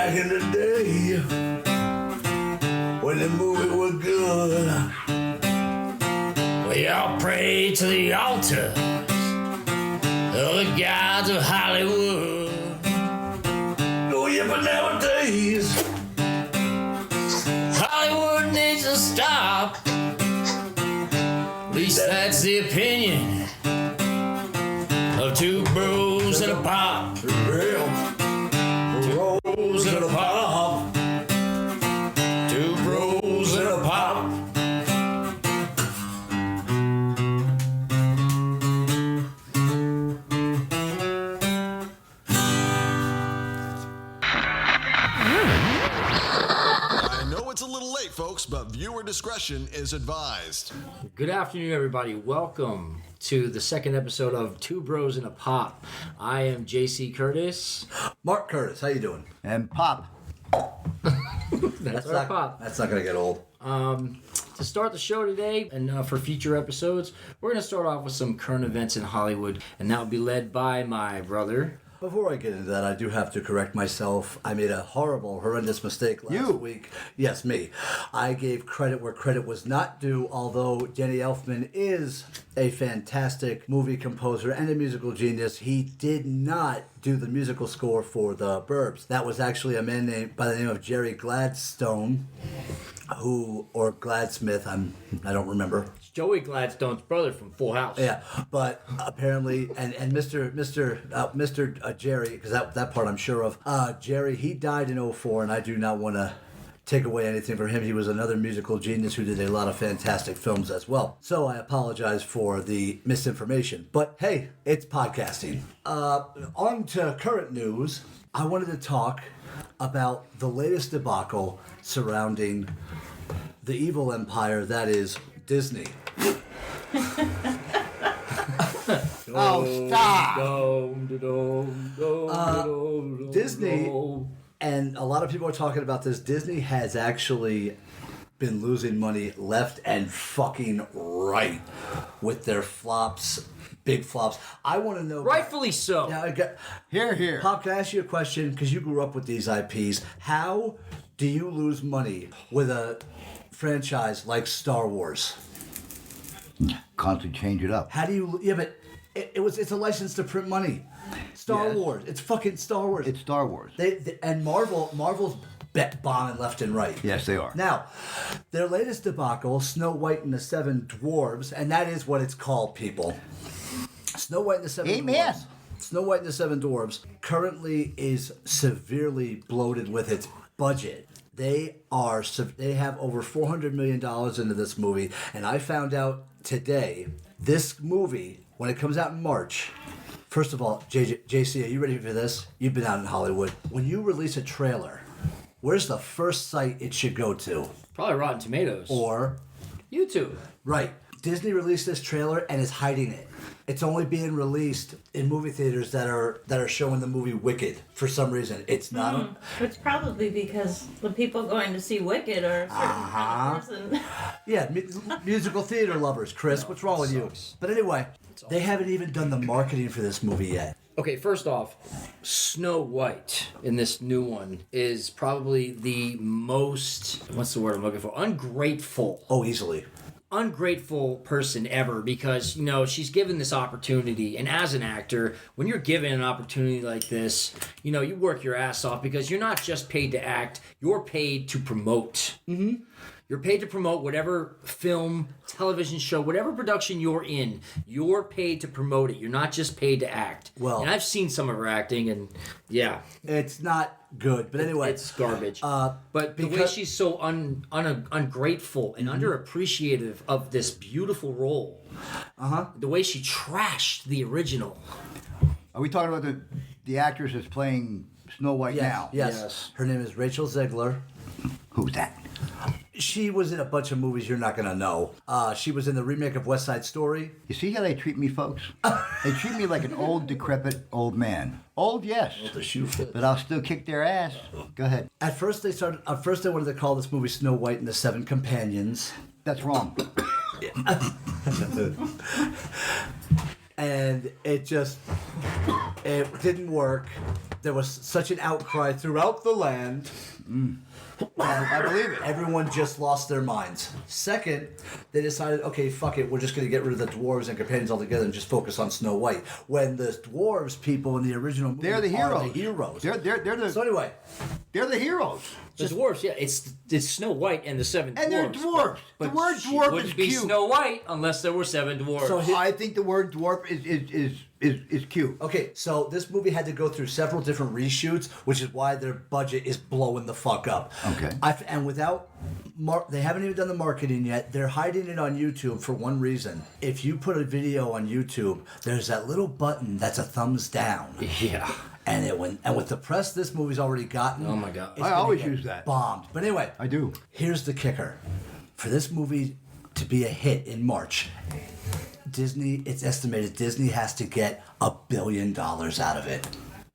back in the day when the movie was good. We all prayed to the altars of the gods of Hollywood. Oh yeah, but nowadays Hollywood needs to stop. At least that's the opinion of two bros and a pop. Real. Two bros and a pop. Two bros and a pop. I know it's a little late, folks, but viewer discretion is advised. Good afternoon, everybody. Welcome to the second episode of Two Bros and a Pop. I am JC Curtis. Mark Curtis, how you doing? And Pop. That's our Pop. That's not gonna get old. To start the show today and for future episodes, we're going to start off with some current events in Hollywood, and that will be led by my brother. Before I get into that, I do have to correct myself. I made a horrendous mistake last week. Yes, me. I gave credit where credit was not due, although Danny Elfman is a fantastic movie composer and a musical genius. He did not do the musical score for The Burbs. That was actually a man named by the name of Jerry Gladstone, or Gladsmith, I don't remember. It's Joey Gladstone's brother from Full House. Yeah, but apparently, and Mr. Jerry, because that part I'm sure of. Jerry, he died in 2004, and I do not want to take away anything from him. He was another musical genius who did a lot of fantastic films as well. So I apologize for the misinformation. But hey, it's podcasting. On to current news. I wanted to talk about the latest debacle surrounding the evil empire that is Disney. Oh, stop! Disney, and a lot of people are talking about this, Disney has actually been losing money left and fucking right with their flops, big flops. I want to know... Rightfully so. Now, Here. Pop, can I ask you a question? Because you grew up with these IPs. How do you lose money with a franchise like Star Wars? Constantly change it up. How do you... Yeah, but it's a license to print money. Star Wars. It's fucking Star Wars. It's Star Wars. And Marvel's bombing left and right. Yes, they are. Now, their latest debacle, Snow White and the Seven Dwarves, and that is what it's called, people. Snow White and the Seven Amen. Dwarves. Snow White and the Seven Dwarves currently is severely bloated with its budget. They have over $400 million into this movie, and I found out today, this movie, when it comes out in March, first of all, JC, are you ready for this? You've been out in Hollywood. When you release a trailer, where's the first site it should go to? Probably Rotten Tomatoes. Or YouTube. right. Disney released this trailer and is hiding it. It's only being released in movie theaters that are showing the movie Wicked for some reason. It's not. It's probably because the people going to see Wicked are a certain person. Yeah, musical theater lovers, Chris. What's wrong with you? But anyway, they haven't even done the marketing for this movie yet. Okay, first off, Snow White in this new one is probably the most, what's the word I'm looking for? Ungrateful person ever, because she's given this opportunity, and as an actor, when you're given an opportunity like this, you work your ass off, because you're not just paid to act, you're paid to promote. You're paid to promote whatever film, television show, whatever production you're in. You're paid to promote it. You're not just paid to act. Well, and I've seen some of her acting, and yeah, it's not good. But anyway, it's garbage. But the way she's so ungrateful and underappreciative of this beautiful role, the way she trashed the original. Are we talking about the actress that's playing Snow White now? Yes. Her name is Rachel Zegler. Who's that? She was in a bunch of movies you're not going to know. She was in the remake of West Side Story. You see how they treat me, folks? They treat me like an old, decrepit old man. Old, yes. The shoe fits. But I'll still kick their ass. Go ahead. At first they wanted to call this movie Snow White and the Seven Companions. That's wrong. And it didn't work. there was such an outcry throughout the land. I believe it. Everyone just lost their minds. Second, they decided, okay, fuck it, we're just going to get rid of the dwarves and companions altogether and just focus on Snow White. When the dwarves people in the original movie They're the heroes. are the heroes. They're the So anyway, they're the heroes. The dwarves, yeah, it's Snow White and the seven dwarves. And they're dwarves. The word she dwarf wouldn't is be cute. Snow White unless there were seven dwarves. So I think the word dwarf is cute. okay, so this movie had to go through several different reshoots, which is why their budget is blowing the fuck up. Okay. And without, they haven't even done the marketing yet. They're hiding it on YouTube for one reason. If you put a video on YouTube, there's that little button that's a thumbs down. yeah. And with the press this movie's already gotten, Oh my God. it's I gonna always get use that. bombed. But anyway, I do. Here's the kicker: for this movie to be a hit in March, it's estimated Disney has to get $1 billion out of it.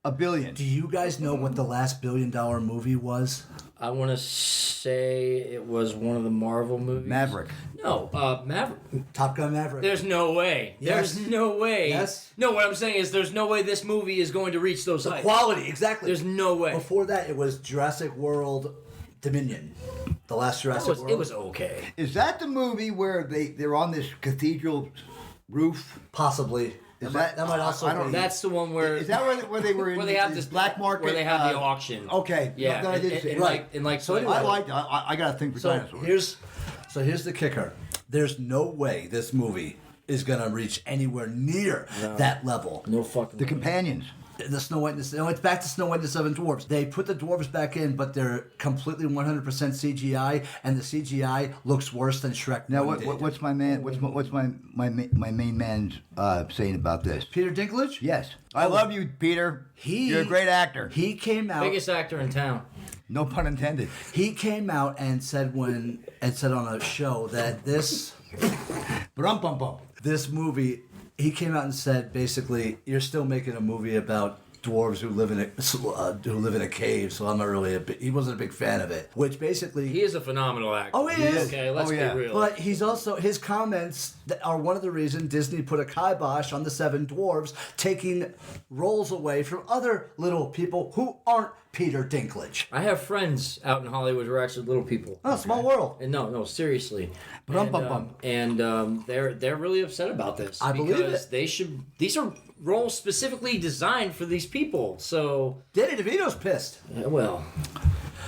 $1 billion. Do you guys know what the last $1 billion movie was? I want to say it was one of the Marvel movies. Maverick. No, Maverick. Top Gun Maverick. There's no way. Yes. There's no way. Yes. No, what I'm saying is there's no way this movie is going to reach those heights. Quality, exactly. There's no way. Before that, it was Jurassic World Dominion. The last Jurassic World. It was okay. Is that the movie where they're on this cathedral roof? Possibly. Is that might also I don't- be. That's the one where Is that where they were in where they have this this black market? where they have the auction. Okay. Yeah. No, I did see it. Right. And like So so anyway- I liked it. I got a thing for So dinosaurs. here's the kicker. There's no way this movie is gonna reach anywhere near that level. no fucking The way. companions. The Snow White and it's back to Snow White and the Seven Dwarfs. They put the dwarves back in, but they're completely 100% CGI, and the CGI looks worse than Shrek. Now, 1 did. what's my man? What's my main man saying about this? Peter Dinklage? Yes, I love you, Peter. You're a great actor. He came out. biggest actor in town. No pun intended. He came out and said on a show that this movie. He came out and said basically, you're still making a movie about dwarves who live in a cave. So I'm not really he wasn't a big fan of it. Which basically He is a phenomenal actor. Oh, he is. Okay, let's Oh, yeah. be real. But he's also his comments that are one of the reasons Disney put a kibosh on the Seven Dwarves, taking roles away from other little people who aren't Peter Dinklage. I have friends out in Hollywood who are actually little people. Oh, small world. And no, seriously. Bum-bum-bum. They're really upset about this. I believe because it. These are roles specifically designed for these people. So Danny DeVito's pissed. well,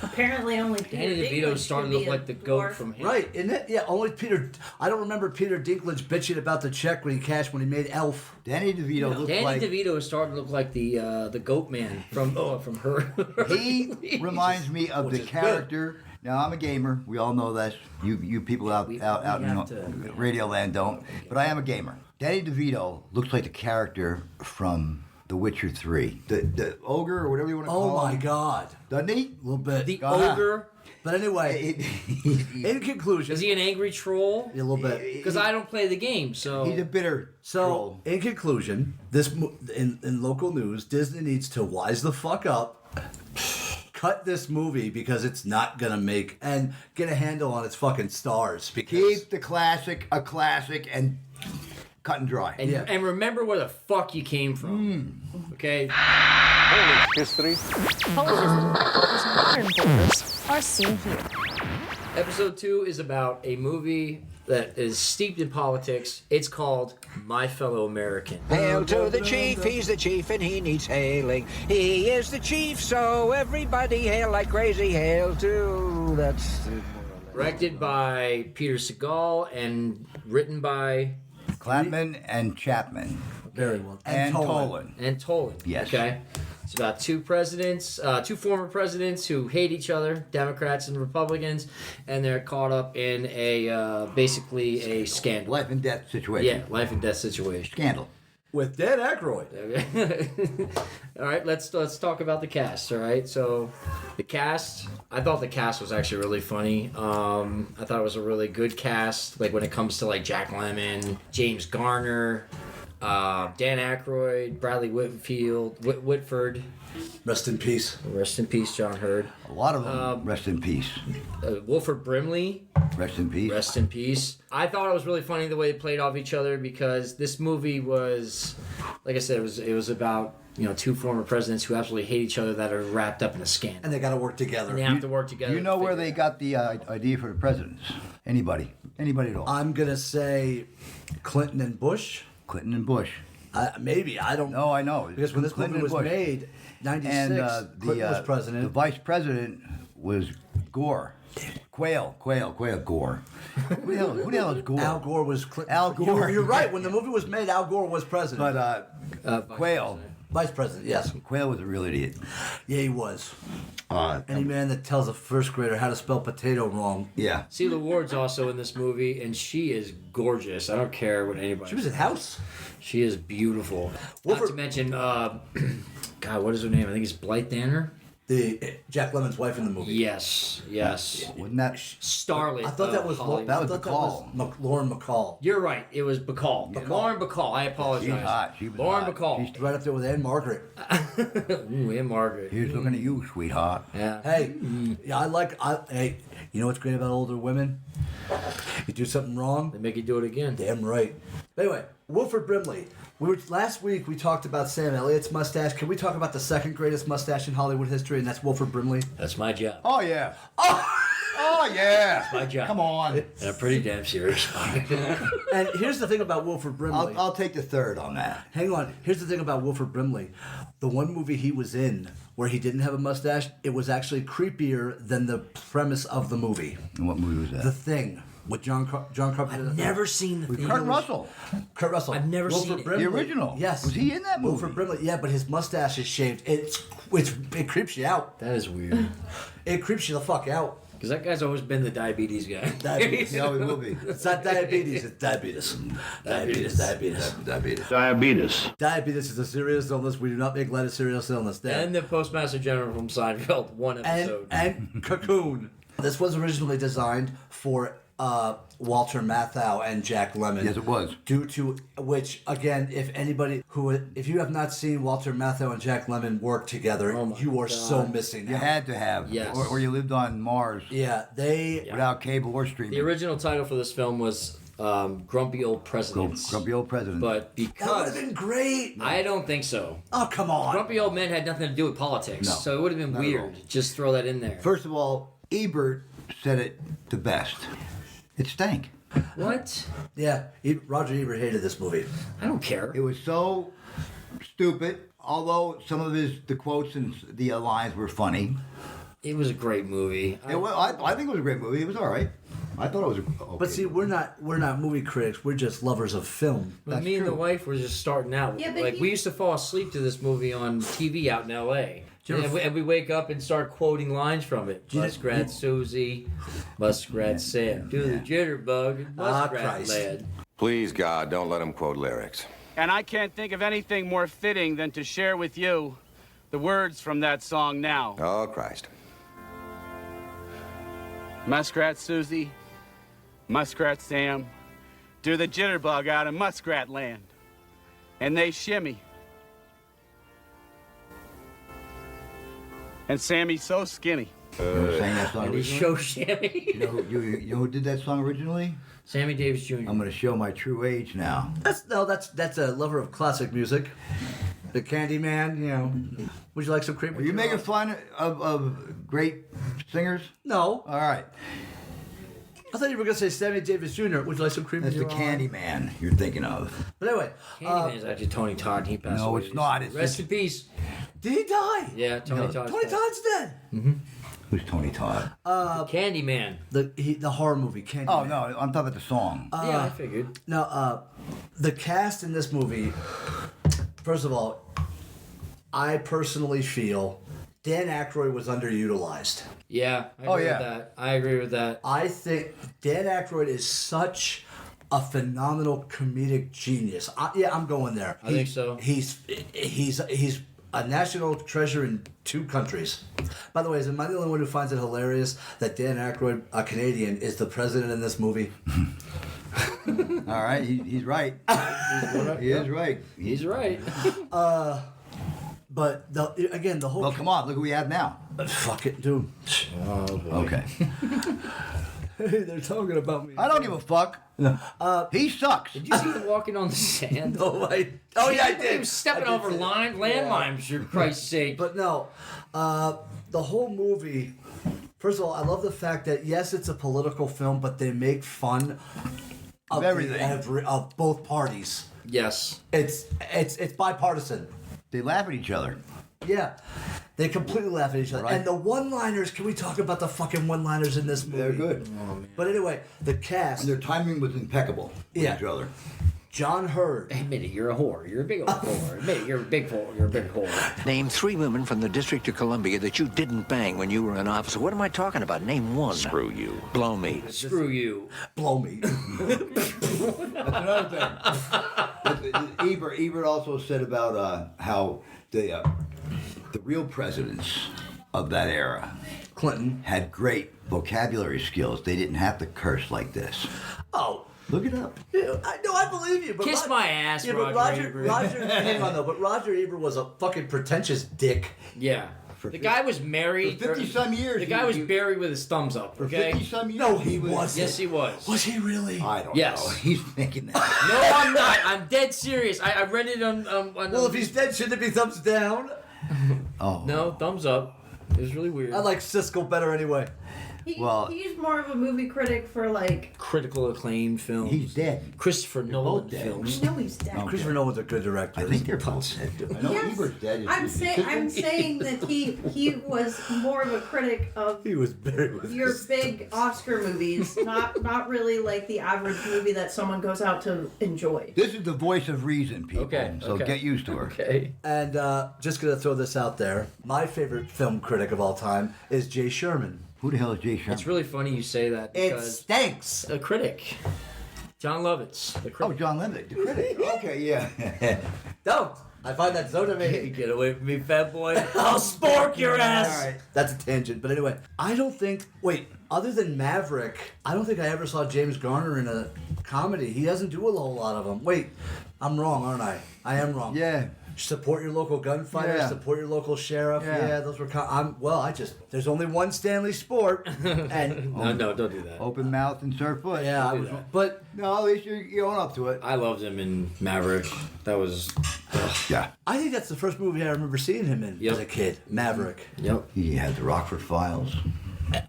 Apparently, only Danny Peter DeVito Dinklage starting could to be look a like the goat dwarf. from him. Right, isn't it? Yeah, only Peter. I don't remember Peter Dinklage bitching about the check when he made Elf. Danny DeVito looks Danny like DeVito is starting to look like the goat man from her. he reminds me of Which the is character. Now I'm a gamer. We all know that. You people out We out in have to- Radio Land don't. But I am a gamer. Danny DeVito looks like the character from The Witcher 3. The ogre or whatever you want to Oh call my him. God, Doesn't he? a little bit. The Go ahead. ogre. But anyway, in conclusion, Is he an angry troll? a little bit. Because I don't play the game, so He's a bitter So, troll. in conclusion, in local news, Disney needs to wise the fuck up, cut this movie because it's not gonna make and get a handle on its fucking stars. Because Keep the classic a classic and cut and dry. and, Yeah. and remember where the fuck you came from. Okay. History. Polish modern borders are seen here. Episode 2 is about a movie that is steeped in politics. It's called My Fellow American. Hail to the chief, he's the chief and he needs hailing. He is the chief, so everybody hail like crazy. Hail to... That's... Directed by Peter Segal and written by Clapman and Chapman. very well. And Tolan. and Tolan. Yes. Okay. It's about two former presidents who hate each other, Democrats and Republicans, and they're caught up in a basically a scandal. Life and death situation. Yeah, life and death situation. Scandal. With Dan Aykroyd. All right, let's talk about the cast. All right, so the cast. I thought the cast was actually really funny. I thought it was a really good cast. Like when it comes to like Jack Lemmon, James Garner. Dan Aykroyd, Bradley Whitford. Rest in peace. Rest in peace, John Hurd. A lot of them. Rest in peace. Wilford Brimley. Rest in peace. Rest in peace. I thought it was really funny the way they played off each other because this movie was, like I said, it was about two former presidents who absolutely hate each other that are wrapped up in a scandal. And they got to work together. And they have to work together. Do you know where they got the idea for the presidents? Anybody at all? I'm going to say Clinton and Bush. Clinton and Bush. Maybe. I don't know. No, I know. Because when this Clinton movie was and Bush. made, 96, And Clinton was president. The vice president was Gore. Quayle, Gore. Who the hell is Gore? Al Gore was Clinton. Al Gore. You're right. When the movie was made, Al Gore was president. But Quayle. Vice president, yes. Quayle was a real idiot. Yeah, he was. Any man that tells a first grader how to spell potato wrong. Yeah. Celia Ward's also in this movie, and she is gorgeous. I don't care what anybody She was in House. She is beautiful. Not to mention, God, what is her name? I think it's Blythe Danner. The Jack Lemmon's wife in the movie. Yes. Wasn't that... Starlet. I thought that was Hollywood. That was I thought Bacall. that was Lauren Bacall. You're right. It was Bacall. Lauren Bacall. I apologize. She's hot. She was Lauren hot. Bacall. She's right up there with Anne Margaret. Ooh, and Margaret. Here's looking at you, sweetheart. Yeah. Hey, yeah, hey, you know what's great about older women? You do something wrong, They make you do it again. damn right. Anyway, Wilford Brimley. Last week we talked about Sam Elliott's mustache. Can we talk about the second greatest mustache in Hollywood history, and that's Wilford Brimley? That's my job. Oh, yeah. Oh, yeah. My job. Come on. And I'm pretty damn serious. And here's the thing about Wilford Brimley. I'll take the third on that. Hang on. Here's the thing about Wilford Brimley. The one movie he was in where he didn't have a mustache, it was actually creepier than the premise of the movie. And what movie was that? The Thing with John Carpenter. I've never seen the thing. Kurt Russell. Kurt Russell. I've never Wilford seen it. Brimley. The original. Yes. Was he in that movie? Wilford Brimley. Yeah, but his mustache is shaved. It creeps you out. That is weird. It creeps you the fuck out. Because that guy's always been the diabetes guy. Diabetes. Yeah, he will be. It's not diabetes. It's diabetes. Diabetes. Diabetes is a serious illness. We do not make light of serious illness. And the Postmaster General from Seinfeld, one episode. And Cocoon. This was originally designed for Walter Matthau and Jack Lemmon. Yes, it was. Due to which, again, if you have not seen Walter Matthau and Jack Lemmon work together, you are so missing You out. had to have. Yes. Or you lived on Mars Yeah, without cable or streaming. The original title for this film was Grumpy Old Presidents. Grumpy Old President. But that would because... have been great. I don't think so. Oh, come on. Grumpy Old Men had nothing to do with politics. No, So it would have been not at all. weird. Just throw that in there. First of all, Ebert said it the best. It stank. What? Yeah, Roger Ebert hated this movie. I don't care. It was so stupid. Although some of the quotes and the lines were funny. It was a great movie. I think it was a great movie. It was all right. I thought it was okay. But see, we're not movie critics. We're just lovers of film. But me and the wife were just starting out. Yeah, but like we used to fall asleep to this movie on TV out in L.A. And we wake up and start quoting lines from it. Muskrat Susie, Muskrat Sam, do the jitterbug, and Muskrat Christ. Lad. Please, God, don't let him quote lyrics. And I can't think of anything more fitting than to share with you the words from that song now. Oh, Christ. Muskrat Susie, Muskrat Sam, do the jitterbug out in Muskrat Land. And they shimmy. And Sammy's so skinny. You know, sang that song And he's originally? show Sammy. You know who did that song originally? Sammy Davis Jr. I'm going to show my true age now. That's a lover of classic music. The Candyman, you know. Would you like some cream? Are you making fun of great singers? No. All right. I thought you were going to say Sammy Davis Jr. Would you like some cream? That's in the your eye? Candyman you're thinking of. But anyway, Candyman's actually Tony Todd. And he passed No, away. it's not. It's Rest in peace. did he die? Yeah, Tony Todd. Tony Todd's dead. Who's Tony Todd? Candyman. The horror movie Candyman. Oh, no, I'm talking about the song. Yeah, I figured. Now, the cast in this movie. First of all, I personally feel Dan Aykroyd was underutilized. Yeah, I agree yeah. with that. I agree with that. I think Dan Aykroyd is such a phenomenal comedic genius. I'm going there. I think so. He's a national treasure in 2 countries. By the way, am I the only one who finds it hilarious that Dan Aykroyd, a Canadian, is the president in this movie? All right, he's right. He is right. He's right. But the whole. Well, come on, look who we have now. Fuck it, dude. Oh, boy. Okay. They're talking about me. I don't give a fuck. He sucks. Did you see him walking on the sand? Oh, yeah, I did. He was stepping over landmines, for Christ's sake. But no, the whole movie. First of all, I love the fact that yes, it's a political film, but they make fun of everything, of both parties. Yes. It's bipartisan. They laugh at each other. Yeah. They completely laugh at each other. Right. And the one-liners, can we talk about the fucking one-liners in this movie? They're good. Oh, man. But anyway, the cast. And their timing was impeccable with each other. John Hurd. Admit it, you're a whore. You're a big old whore. Admit it, you're a big whore. You're a big whore. Name 3 women from the District of Columbia that you didn't bang when you were in office. What am I talking about? Name 1. Screw you. Blow me. Screw you. Blow me. That's another thing. Ebert also said about how the real presidents of that era, Clinton, had great vocabulary skills. They didn't have to curse like this. Oh. Look it up. Yeah, I believe you. But Kiss my ass, but Roger Ebert. hang on though. But Roger Ebert was a fucking pretentious dick. Yeah. The guy was married. For 50-some years. The guy was buried with his thumbs up, okay? 50-some years. No, he wasn't. Yes, he was. Was he really? I don't Yes. know. He's thinking that. No, I'm not. I'm dead serious. I read it on Well, if he's dead, shouldn't it be thumbs down? Oh. No, thumbs up. It was really weird. I like Siskel better anyway. He's more of a movie critic for like critical acclaimed films. He's dead. Christopher Nolan both dead. films. I know he's dead. Okay. Christopher Nolan's a good director. I think they're both dead. I know Yes. Ebert's dead. I'm saying that he was more of a critic of He was buried with your his big Oscar movies, not really like the average movie that someone goes out to enjoy. This is the voice of reason, people. Okay, So okay. get used to her. Okay. And just gonna throw this out there. My favorite film critic of all time is Jay Sherman. Who the hell is Jay Sherman? It's really funny you say that It because stinks. a critic, John Lovitz, the critic. Oh, John Lennon, the critic. Okay, yeah. Don't. I find that so demeaning. Get away from me, fat boy. I'll spork your ass. All right, that's a tangent. But anyway, I don't think. Wait, other than Maverick, I don't think I ever saw James Garner in a comedy. He doesn't do a whole lot of them. Wait, I'm wrong, aren't I? I am wrong. Yeah. Support your local gunfighter. Yeah. Support your local sheriff. Yeah. Yeah, those were. There's only one Stanley Sport, and No, don't do that. Open mouth and surf foot. yeah, I was. But No, at least you're own up to it. I loved him in Maverick. That was. Yeah. I think that's the first movie I remember seeing him in Yep. as a kid. Maverick. Yep. He had the Rockford Files.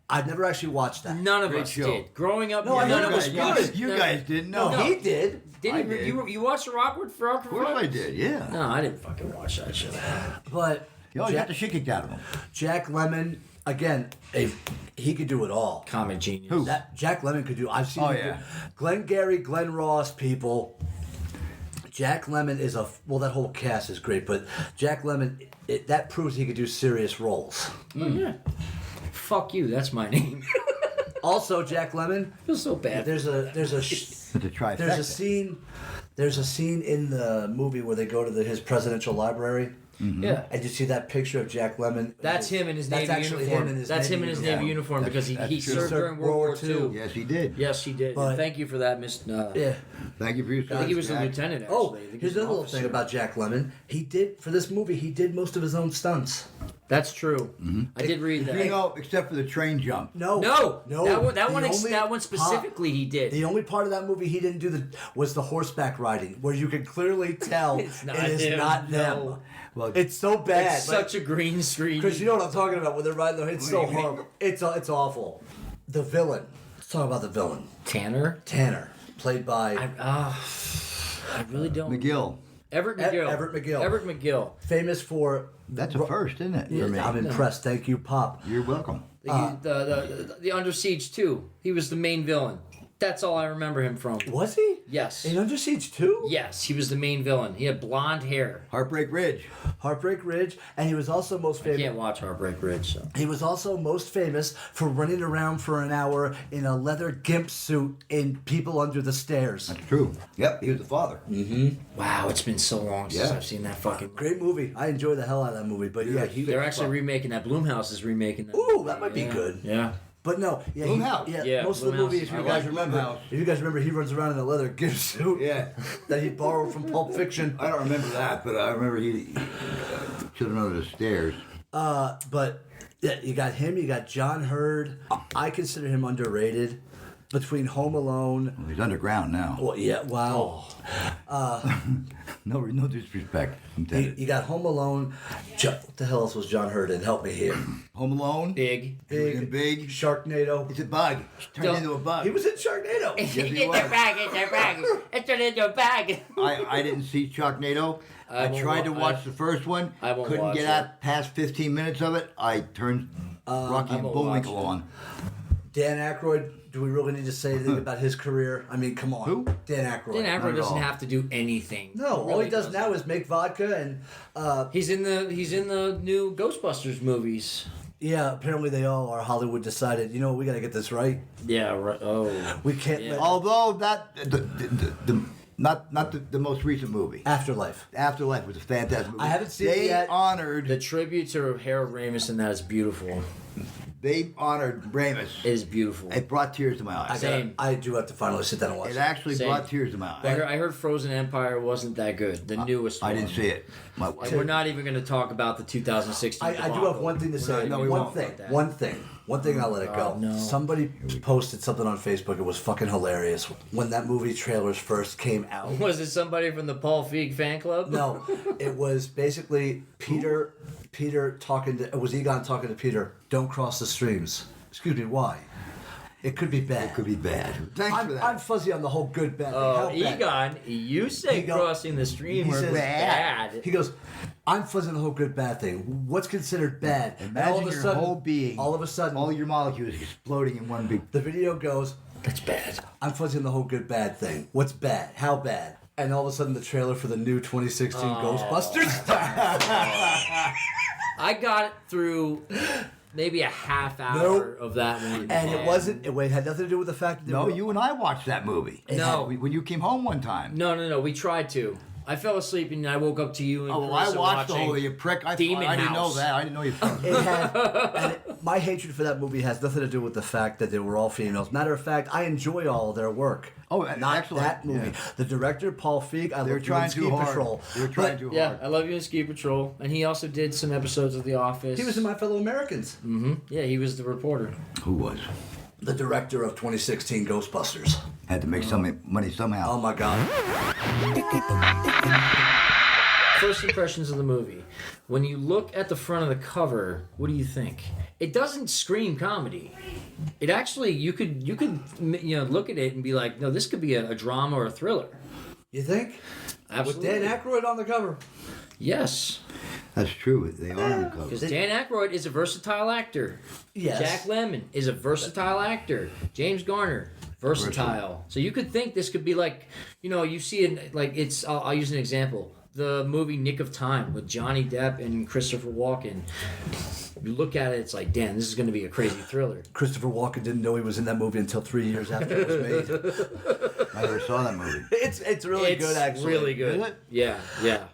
I've never actually watched that. None of Great us show. did. Growing up, No, I none know of you us guys- watched. You guys didn't know. No. He did. Did I he? did. You watched the Rockford Of course I did, yeah. No, I didn't fucking watch that shit. But You always got the shit kicked out of him. Jack Lemmon, again, he could do it all. Comic genius. Who? That Jack Lemmon could do. I've seen. Oh, him do- yeah. Glengarry, Glenn Ross, people. Jack Lemmon is that whole cast is great, but Jack Lemmon, that proves he could do serious roles. Yeah. Fuck you. That's my name. Also, Jack Lemmon. I feel so bad. There's a It's a trifecta. There's a scene in the movie where they go to his presidential library. Yeah. And you see that picture of Jack Lemmon. That's him in his That's Navy actually uniform. him in his That's Navy him in his uniform. Navy uniform because he That's true. served during World War II. Yes, he did. Yes, he did. But- Thank you for that, Miss. Yeah. Thank you for your service. I think he was a Jack. lieutenant. Actually. Oh, I think he here's was an another little officer. thing about Jack Lemmon. For this movie, he did most of his own stunts. That's true. I did read that. You know, except for the train jump. No. No, that one only specifically he did. The only part of that movie he didn't do was the horseback riding, where you can clearly tell It's not it is him, not them. no. Well, It's so bad. It's such a green screen. Because you know what I'm talking about when they're riding the. It's so horrible. It's awful. The villain. Let's talk about the villain. Tanner. Tanner, played by I really don't. McGill. Everett McGill. Everett McGill. Everett McGill. famous for. That's a first, isn't it? For me. I'm impressed. Thank you, Pop. You're welcome. The Under Siege 2. He was the main villain. That's all I remember him from. Was he? Yes. In Under Siege 2? Yes, he was the main villain. He had blonde hair. Heartbreak Ridge. Heartbreak Ridge, and he was also most I famous. can't watch Heartbreak Ridge. So. He was also most famous for running around for an hour in a leather gimp suit in People Under the Stairs. That's true. Yep, he was the father. Wow, it's been so long since Yeah. I've seen that fucking. Great movie. I enjoy the hell out of that movie. But yeah, They're actually remaking that. Blumhouse is remaking that. Ooh, that might be good. Yeah. But no, yeah, Blumhouse. most of the Blumhouse. movie, if I you like guys remember, Blumhouse. he runs around in a leather gift suit. Yeah. That he borrowed from Pulp Fiction. I don't remember that, but I remember he Children Under the Stairs. But yeah, you got him. You got John Hurd. I consider him underrated. Between Home Alone. Well, he's underground now. Well, yeah. Wow. No disrespect. You got Home Alone. What the hell else was John Hurd in? Help me here. Home Alone. Big. Big. Sharknado. It's a bug. It's turned into a bug. He was in Sharknado. Yes, he It's was. a bag. It's a bag. It's turned into a bag. I didn't see Sharknado. I won't tried to wa- watch the first one. I won't Couldn't watch get it. out past 15 minutes of it. I turned Rocky I and won't Bullwinkle watch it. on. Dan Aykroyd. Do we really need to say anything about his career? I mean, come on. Who? Dan Aykroyd. Dan Not Aykroyd at doesn't all. have to do anything. No, all Really he does doesn't. now is make vodka and He's in the new Ghostbusters movies. yeah. Apparently they all are. Hollywood decided, you know, we got to get this right. Yeah. Right. Oh. We can't Yeah. let Although that not the most recent movie. Afterlife. Afterlife was a fantastic movie. I haven't seen it They yet. honored. The tribute to Harold Ramis in that is beautiful. They honored Ramis. It is beautiful. It brought tears to my eyes. Same. I do have to finally sit down and watch It it. actually Same. brought tears to my eyes. I heard Frozen Empire wasn't that good. The newest one. I didn't see it. And we're not even going to talk about the 2016. I do have debacle. one thing to say. No, we one won't. thing. About that. One thing. I'll let it go. Oh, no. Somebody posted something on Facebook. It was fucking hilarious when that movie trailers first came out. Was it somebody from the Paul Feig fan club? No, it was basically Peter talking to. It was Egon talking to Peter. Don't cross the streams. Excuse me. Why? It could be bad. It could be bad. Thanks for that. I'm fuzzy on the whole good bad thing. Oh, How bad? Egon, you say Egon- crossing the stream He was says bad. He goes, I'm fuzzy on the whole good bad thing. What's considered bad? And all Imagine of a your sudden, whole being, all of a sudden, all your molecules exploding in one big. the video goes, That's bad. I'm fuzzy on the whole good bad thing. What's bad? How bad? And all of a sudden, the trailer for the new 2016 Ghostbusters starts. I got through maybe a half hour of that one. And it wasn't. It had nothing to do with the fact that they No, were, you and I watched that movie. No. when you came home one time. No. We tried to. I fell asleep and I woke up to you and Oh, well, I Carissa watched the watching whole. You prick! I Demon didn't know House. that. I didn't know you. It had, my hatred for that movie has nothing to do with the fact that they were all females. Matter of fact, I enjoy all of their work. Oh, not excellent. that movie. Yeah. The director, Paul Feig, I They're love trying Ski too hard. Patrol. They're trying But too Yeah, hard. I Love You in Ski Patrol, and he also did some episodes of The Office. He was in My Fellow Americans. Yeah, he was the reporter. Who was? The director of 2016 Ghostbusters. Had to make some money somehow. Oh my God. First impressions of the movie. When you look at the front of the cover, what do you think? It doesn't scream comedy. It actually, you could look at it and be like, no, this could be a drama or a thriller. You think? Absolutely. With Dan Aykroyd on the cover. Yes, That's true. They are on the cover. because Dan Aykroyd is a versatile actor. Yes. Jack Lemmon is a versatile actor. James Garner, versatile. So you could think this could be like, you see it like it's. I'll use an example. The movie Nick of Time with Johnny Depp and Christopher Walken. You look at it, it's like, damn, this is going to be a crazy thriller. Christopher Walken didn't know he was in that movie until 3 years after it was made. I never saw that movie. It's really good, actually. Really good. Is it? Yeah.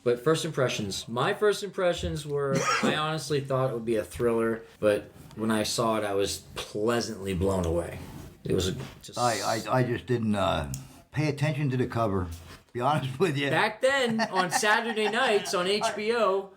But first impressions. My first impressions were, I honestly thought it would be a thriller, but when I saw it, I was pleasantly blown away. It was just... I just didn't pay attention to the cover. Be honest with you. Back then, on Saturday nights on HBO,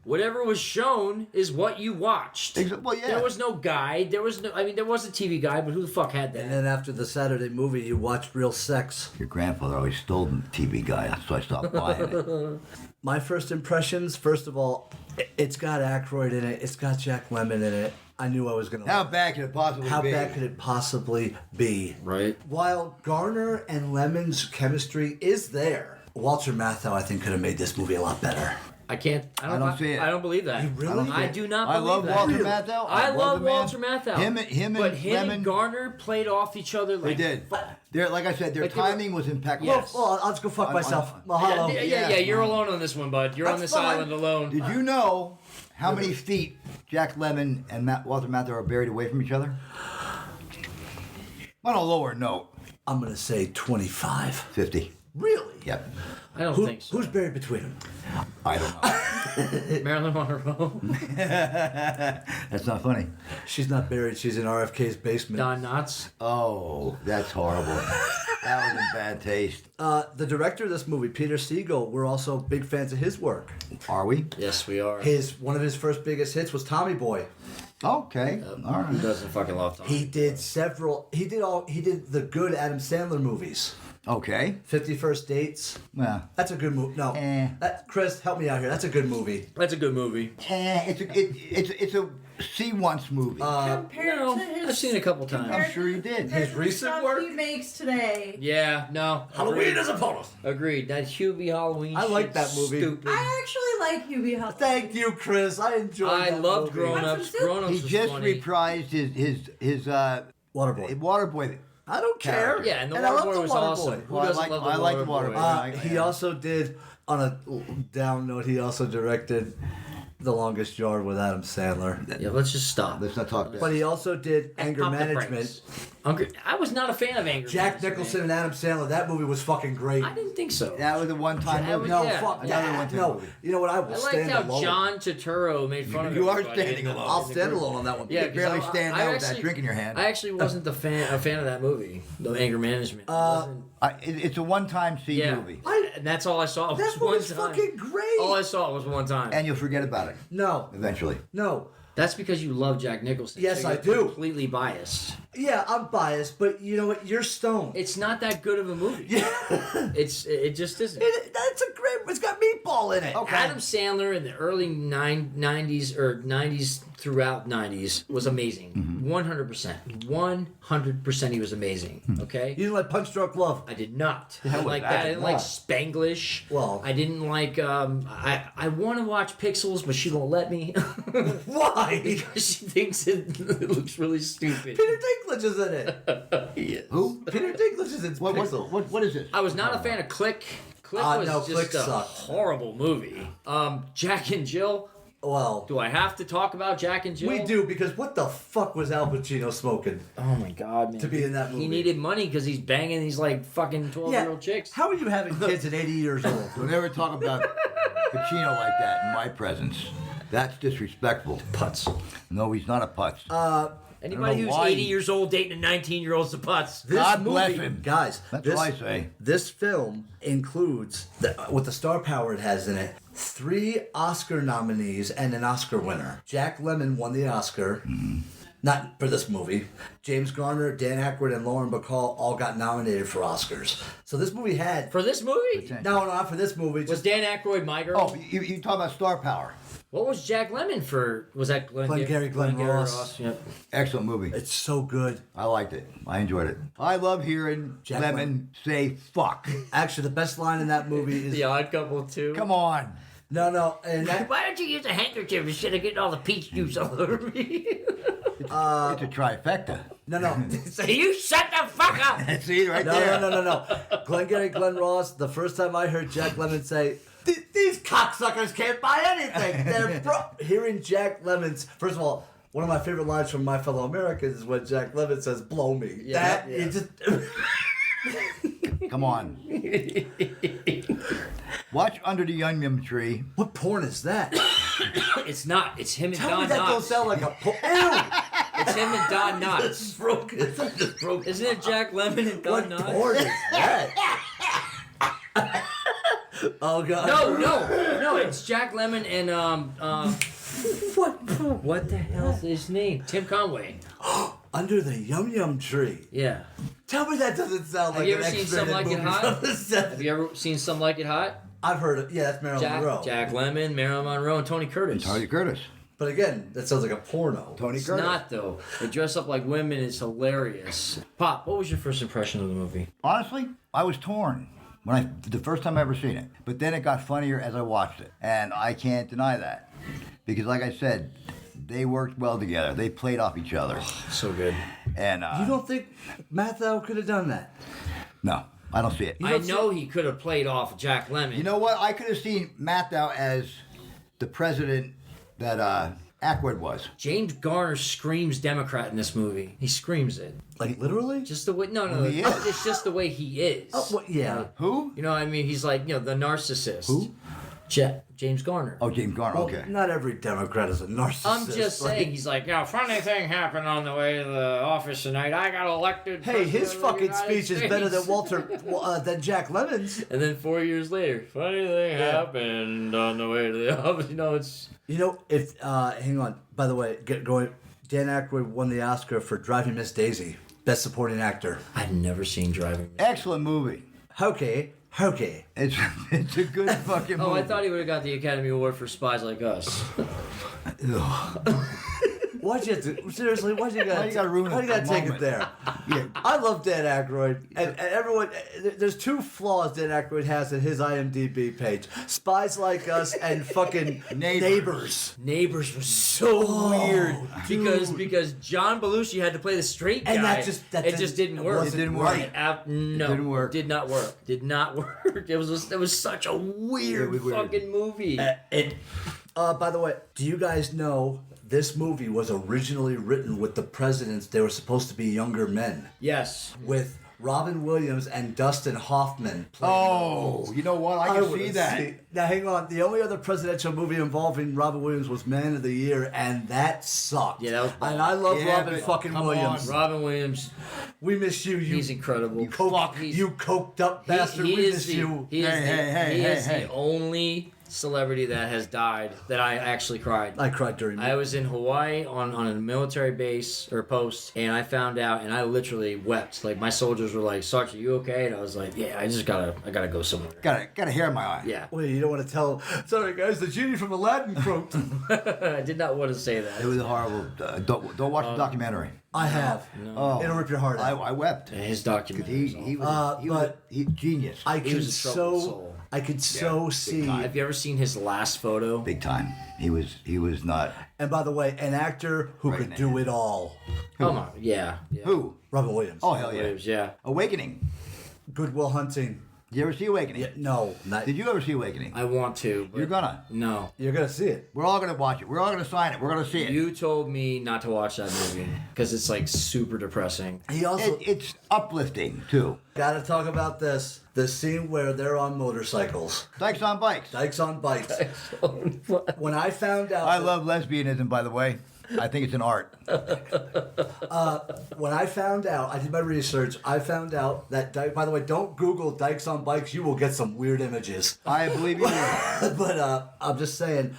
whatever was shown is what you watched. Well, yeah. There was no guide. There was a TV guide, but who the fuck had that? And then after the Saturday movie, you watched Real Sex. Your grandfather always stole the TV guy, so I stopped buying it. My first impressions, first of all, it's got Aykroyd in it. It's got Jack Lemmon in it. I knew I was going to... How bad could it possibly How be? bad could it possibly be? Right. While Garner and Lemon's chemistry is there, Walter Matthau, I think, could have made this movie a lot better. I can't. I don't see it. I don't believe that. You really? I do not I believe love that. Walter Matthau. I love the man. Walter Matthau. Him but and him Lemon. and Garner played off each other They like did. Like I said, their Like they were- timing was impeccable. Yes. Well, I'll just go fuck myself. Mahalo. Yeah, you're alone on this one, bud. You're on That's this fine. island alone. Did you know how many feet Jack Lemmon and Walter Matthau are buried away from each other? On a lower note, I'm going to say 25. 50. Really? Yep. I don't think so. Who's buried between them? I don't know. Marilyn Monroe. That's not funny. She's not buried. She's in RFK's basement. Don Knotts. Oh, that's horrible. That was in bad taste. The director of this movie, Peter Segal, we're also big fans of his work. Are we? Yes, we are. One of his first biggest hits was Tommy Boy. Okay. All Who right. doesn't fucking love Tom? He did several. He did the good Adam Sandler movies. Okay. 50 First Dates. Well, That's a good movie. No, Chris, help me out here. That's a good movie. That's a good movie. it's a see once movie. Compared No, to his, I've seen it a couple times. compared I'm sure you did. compared His to the recent stuff work? he makes today. Yeah, no. Halloween is upon us. Agreed. That Hubie Halloween. I like shit's that movie. Stupid. I actually like Hubie Halloween. Thank you, Chris. I enjoyed I that loved movie. Grown Ups. What's it? Grown Ups He was just funny. reprised his Waterboy. Waterboy. I don't care. Yeah, and the I love Waterboy the was Waterboy. awesome. Who Well, doesn't love the I like the Waterboy? Waterboy. He also did, on a down note, he also directed The Longest Yard with Adam Sandler. Yeah, let's just stop. Let's not talk. But he also did Anger Pump the Management. brakes. I was not a fan of Anger Jack Management. Nicholson and Adam Sandler. That movie was fucking great. I didn't think so. That was a one-time That movie. was- No, yeah. fuck Another that. one-time No, movie. you know what? I will I liked stand how alone. John Turturro made fun of You are everybody. standing alone. I'll stand alone on that one. Yeah, You barely 'cause stand I there with that actually- drink in your hand. I actually wasn't a fan of that movie, the Anger Management. It wasn't- It's a one-time see yeah, movie, and that's all I saw. That Was one movie's time. fucking great. All I saw was one time. and you'll forget about it No, eventually. no. That's because you love Jack Nicholson. Yes, so I you're do. Completely biased. Yeah, I'm biased, but you know what? You're stoned. It's not that good of a movie. Yeah. It just isn't. That's a great. It's got meatball in it. Okay. Adam Sandler in the early 90s or 90s throughout 90s was amazing. 100%. 100% he was amazing. Okay? You didn't like Punch Drunk Love. I did not. I hell didn't was like that? that. I didn't like Why? Spanglish. Well- I didn't like I want to watch Pixels, but she won't let me. Why? Because she thinks it looks really stupid. Peter Dinklage is in it. Yes. Who? Peter Dinklage is in What Pixel. is this? I was not a fan of Click. Click was no, just Click a sucked. horrible movie. Jack and Jill. Well, Do I have to talk about Jack and Jill? we do, because what the fuck was Al Pacino smoking? Oh my god, man. To be in that movie. He needed money because he's banging these like fucking 12-year-old chicks. How are you having kids at 80 years old? Don't ever talk about Pacino like that in my presence. That's disrespectful. Putz. No, he's not a putz. Anybody know who's why 80 years old dating a 19-year-old's a putz. This God movie, bless him. guys. That's this, what I say. This film includes, with the star power it has in it, 3 Oscar nominees and an Oscar winner. Jack Lemmon won the Oscar. Not for this movie. James Garner, Dan Aykroyd, and Lauren Bacall all got nominated for Oscars. So this movie had... For this movie? No, not for this movie. Was Just Dan Aykroyd my girl? Oh, you talk about star power. What was Jack Lemmon for? Was that Glengarry Glen Ross. Yep. Excellent movie. It's so good. I liked it. I enjoyed it. I love hearing Jack Lemon say fuck. Actually, the best line in that movie is... The Odd Couple too. Come on. No, and that... Why don't you use a handkerchief instead of getting all the peach juice all over me? It's a trifecta. No. So you shut the fuck up! See, right there. No. Glengarry Glen Ross, the first time I heard Jack Lemmon say, these cocksuckers can't buy anything. They're hearing Jack Lemmon's, first of all, one of my favorite lines from My Fellow Americans is when Jack Lemmon says, blow me. Yeah, It just... Come on. Watch Under the Onion Tree. What porn is that? It's not. It's him and Tell me Don that don't Knotts. sound like a porn. Ew! It's him and Don This Knotts. is broken. This is broken. Isn't it Jack Lemmon and Don What Knotts? porn is that? Oh, God. No, it's Jack Lemmon and what the hell is his name? Tim Conway. Under the Yum Yum Tree. Yeah. Tell me that doesn't sound Have like you an ever seen extra Some Like It movie Hot? from the 70s. Have you ever seen Some Like It Hot? I've heard it. Yeah, that's Marilyn Monroe. Jack Lemmon, Marilyn Monroe, and Tony Curtis. Tony Curtis. But again, that sounds like a porno. Tony It's Curtis. not though. They dress up like women. It's hilarious. Pop, what was your first impression of the movie? Honestly, I was torn the first time I ever seen it. But then it got funnier as I watched it. And I can't deny that. Because like I said, they worked well together. They played off each other. So good. And You don't think Matthau could have done that? no, I don't see it. I know he could have played off Jack Lemmon. You know what? I could have seen Matthau as the president that Aykroyd was. James Garner screams Democrat in this movie. He screams it. Like, literally? Just the way. No. He is. It's just the way he is. Oh, well, yeah. Who? You know what I mean? He's like, the narcissist. Who? James Garner. Oh, James Garner. Well, Okay. not every Democrat is a narcissist. I'm just saying, he's like, funny thing happened on the way to the office tonight. I got elected. Hey, his president of the fucking United speech is better than States." than Jack Lemon's. And then 4 years later, funny thing happened on the way to the office. It's. If hang on. By the way, Dan Aykroyd won the Oscar for Driving Miss Daisy, Best Supporting Actor. I've never seen Driving. Excellent movie. Okay. It's a good fucking movie. Oh, I thought he would have got the Academy Award for Spies Like Us. Why'd you have to, seriously, why'd you gotta ruin it why you gotta for a take it moment? there? Yeah. I love Dan Aykroyd, and everyone, there's two flaws Dan Aykroyd has in his IMDb page. Spies Like Us and fucking Neighbors. Neighbors was so weird because John Belushi had to play the straight guy, And that just didn't work. It didn't work. No, It didn't work. Did not work. Did not work. It was such a weird fucking movie. By the way, do you guys know this movie was originally written with the presidents? They were supposed to be younger men. Yes. With Robin Williams and Dustin Hoffman playing Oh, you know what? I can see would've that. seen- Now, hang on. The only other presidential movie involving Robin Williams was Man of the Year, and that sucked. Yeah, that was bad. And I love Yeah, Robin but fucking come Williams. on. Robin Williams, We miss you. he's incredible. You coked up bastard. He We is miss the, you. He is, Hey, the, hey, he is hey. the only celebrity that has died that I actually cried. I cried during. I was in Hawaii on a military base or post, and I found out, and I literally wept. Like, my soldiers were like, "Sergeant, you okay?" And I was like, "Yeah, I gotta go somewhere." Got a hair in my eye. Yeah, Wait, you don't want to tell? Sorry, guys. The genie from Aladdin croaked. I did not want to say It that. was horrible. Don't watch the documentary. I have. Oh, It'll rip your heart out. I wept. His documentary. He was genius. I He could was a troubled so. soul. I could so see. Have you ever seen his last photo? Big time. He was not. And by the way, an actor who Right could now. do it all. Come on, yeah. Who? Robin Williams. Oh hell yeah. Williams, yeah. Awakening. Good Will Hunting. Did you ever see Awakening? Yeah, no, not. Did you ever see Awakening? I want to. But You're gonna. No. You're gonna see it. We're all gonna watch it. We're all gonna sign it. We're gonna see it. You told me not to watch that movie because it's like super depressing. He also It's uplifting too. got to talk about this. The scene where they're on motorcycles, Dykes on bikes. Dykes on bikes. When I found out, I love lesbianism, by the way. I think it's an art. When I found out, I did my research. I found out that. By the way, don't Google Dykes on bikes. You will get some weird images. I believe you. do. But I'm just saying,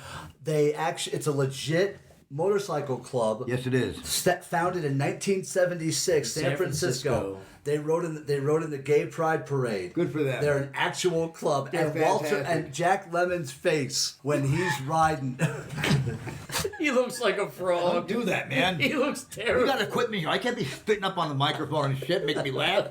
it's a legit motorcycle club. Yes, it is. Founded in 1976, San Francisco. They rode in the Gay Pride Parade. Good for them. They're an actual club. They're and Walter fantastic. and Jack Lemon's face when he's riding. He looks like a frog. Don't do that, man. He looks terrible. You gotta quit me. I can't be spitting up on the microphone and shit, making me laugh.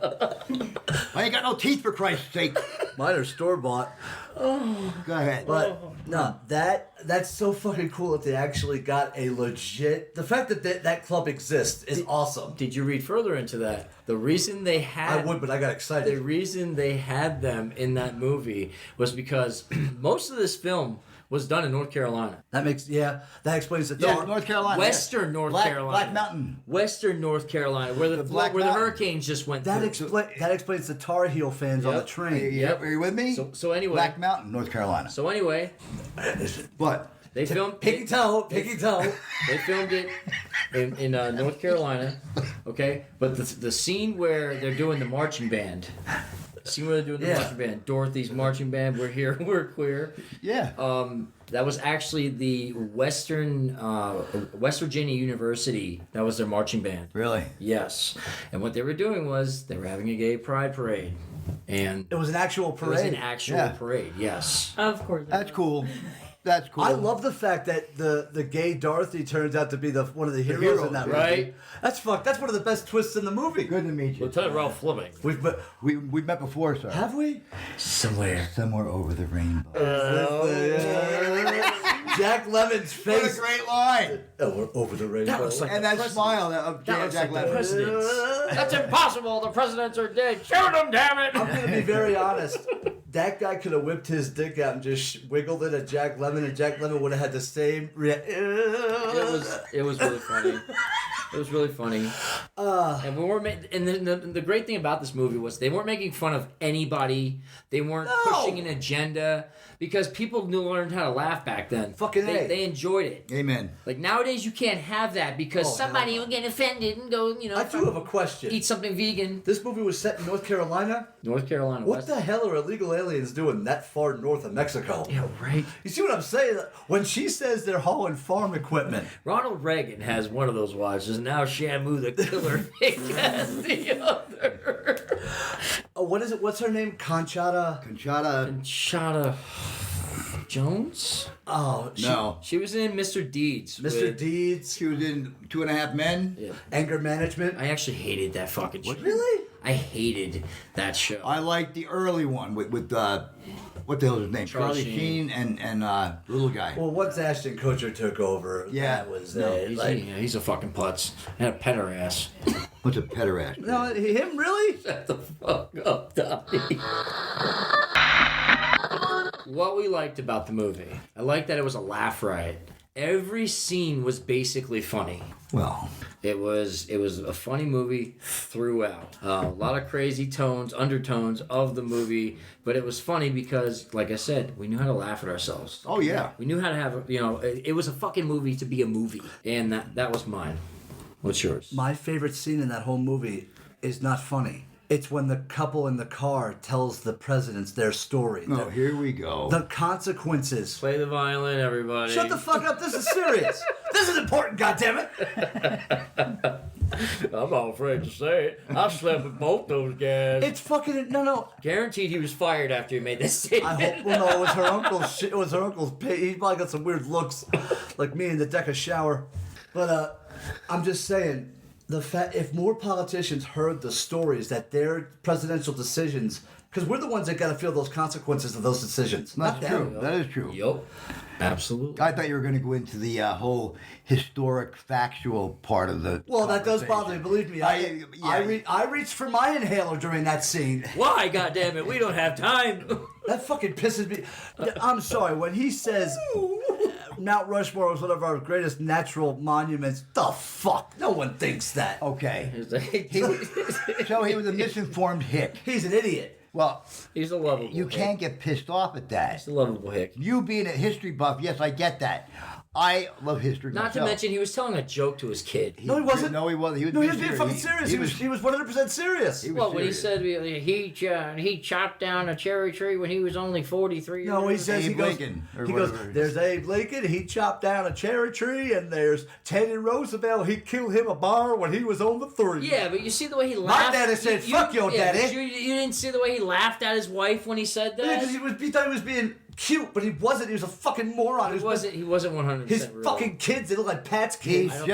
I ain't got no teeth, for Christ's sake. Mine are store bought. Go ahead. But no, that's so fucking cool that they actually got a legit. The fact that that club exists is awesome. Did you read further into that? The reason they had I would, but I got the excited. reason they had them in that movie was because most of this film was done in North Carolina. That explains the Yeah, North Carolina. Western yes. North Black, Carolina. Black Mountain. Western North Carolina, where the Black where the Mountain. hurricanes just went That through. that explains the Tar Heel fans on the Yep. train. Yep. Are you with me? So anyway, Black Mountain, North Carolina. so anyway, What? they filmed Picky toe. They filmed it in North Carolina, okay? But the scene where they're doing the marching band, marching band, Dorothy's marching band, we're here, we're queer. Yeah. That was actually the West Virginia University. That was their marching band. Really? Yes. And what they were doing was they were having a gay pride parade. And It was an actual it was an parade. actual Yeah. parade, yes. Of course. That's cool. That's cool. I love the fact that the gay Dorothy turns out to be one of the heroes in that movie. right? That's That's one of the best twists in the movie. Good to meet you. Lieutenant Ralph Fleming. We've met before, sir. Have we? Somewhere. Somewhere over the rainbow. Jack Lemon's What a face. great line. Oh, we're over the rainbow. That looks like And the that president. smile of That looks Jack like the Lemmon. presidents. That's impossible. The presidents are dead. Shoot them, damn it! I'm gonna be very honest. That guy could have whipped his dick out and just wiggled it at Jack Lemmon, and Jack Lemmon would have had the same. It was really funny. It was really funny. And we weren't. And the great thing about this movie was they weren't making fun of anybody. They weren't pushing an agenda because people learned how to laugh back then. Fucking A. They enjoyed it. Amen. Like nowadays, you can't have that because somebody will get offended and go, I do have a question. Eat something vegan. This movie was set in North Carolina? North Carolina. What West. the hell are illegal aliens doing that far north of Mexico? Yeah, right. You see what I'm saying? When she says they're hauling farm equipment. Ronald Reagan has one of those watches. Now Shamu the killer has the other. Oh, what is it? What's her name? Conchata Jones? Oh, No. She was in Mr. Deeds. Mr. Deeds. She was in 2.5 Men. Yeah. Anger Management. I actually hated that fucking show. Really? I hated that show. I like the early one with what the hell is his name? Charlie Sheen and the little guy. Well, once Ashton Kutcher took over, Yeah. that was No, it. He's a fucking putz. And a pet her ass. What's a pederast? No, him really? Shut the fuck up, Donnie. What we liked about the movie, I liked that it was a laugh riot. Every scene was basically funny. Well, It was a funny movie throughout. A lot of crazy undertones of the movie, but it was funny because, like I said, we knew how to laugh at ourselves. oh yeah. We knew how to have, it was a fucking movie to be a movie, and that was mine. What's yours? My favorite scene in that whole movie is not funny. It's when the couple in the car tells the presidents their story. Oh, here we go. The consequences. Play the violin, everybody. Shut the fuck up. This is serious. This is important, goddammit. I'm not afraid to say it. I slept with both those guys. It's fucking no. Guaranteed he was fired after he made this statement. I hope. Well, no, it was her uncle's shit. It was her uncle's. He probably got some weird looks, like me in the deck of shower. But I'm just saying, if more politicians heard the stories that their presidential decisions, because we're the ones that got to feel those consequences of those decisions. That's not true. them. That is true. Yup. Absolutely. I thought you were going to go into the whole historic, factual part of the. Well, that does bother me. Believe me, I reached for my inhaler during that scene. Why, goddammit? We don't have time. That fucking pisses me. I'm sorry when he says Mount Rushmore was one of our greatest natural monuments. The fuck? No one thinks that. Okay. He's So he was a misinformed hick. He's an idiot. Well, a lovable you hick. can't get pissed off at that. He's a lovable hick. You being a history buff, yes, I get that. I love history Not myself. to mention, he was telling a joke to his kid. No, he wasn't. No, he wasn't. He was No, he was being being fucking serious. He was 100% serious. He was Well, when he serious. said he chopped down a cherry tree when he was only 43 years No, he old. says Abe Lincoln, or he goes, whatever. there's Abe Lincoln, he chopped down a cherry tree, and there's Teddy Roosevelt, he killed him a bar when he was on the 3. Yeah, but you see the way he laughed. daddy said, "Fuck your yeah, daddy." but you didn't see the way he laughed at his wife when he said that? Because he thought he was being cute, but he wasn't. He was a fucking moron. He wasn't 100% His real. fucking kids, they look like Pat's kids. I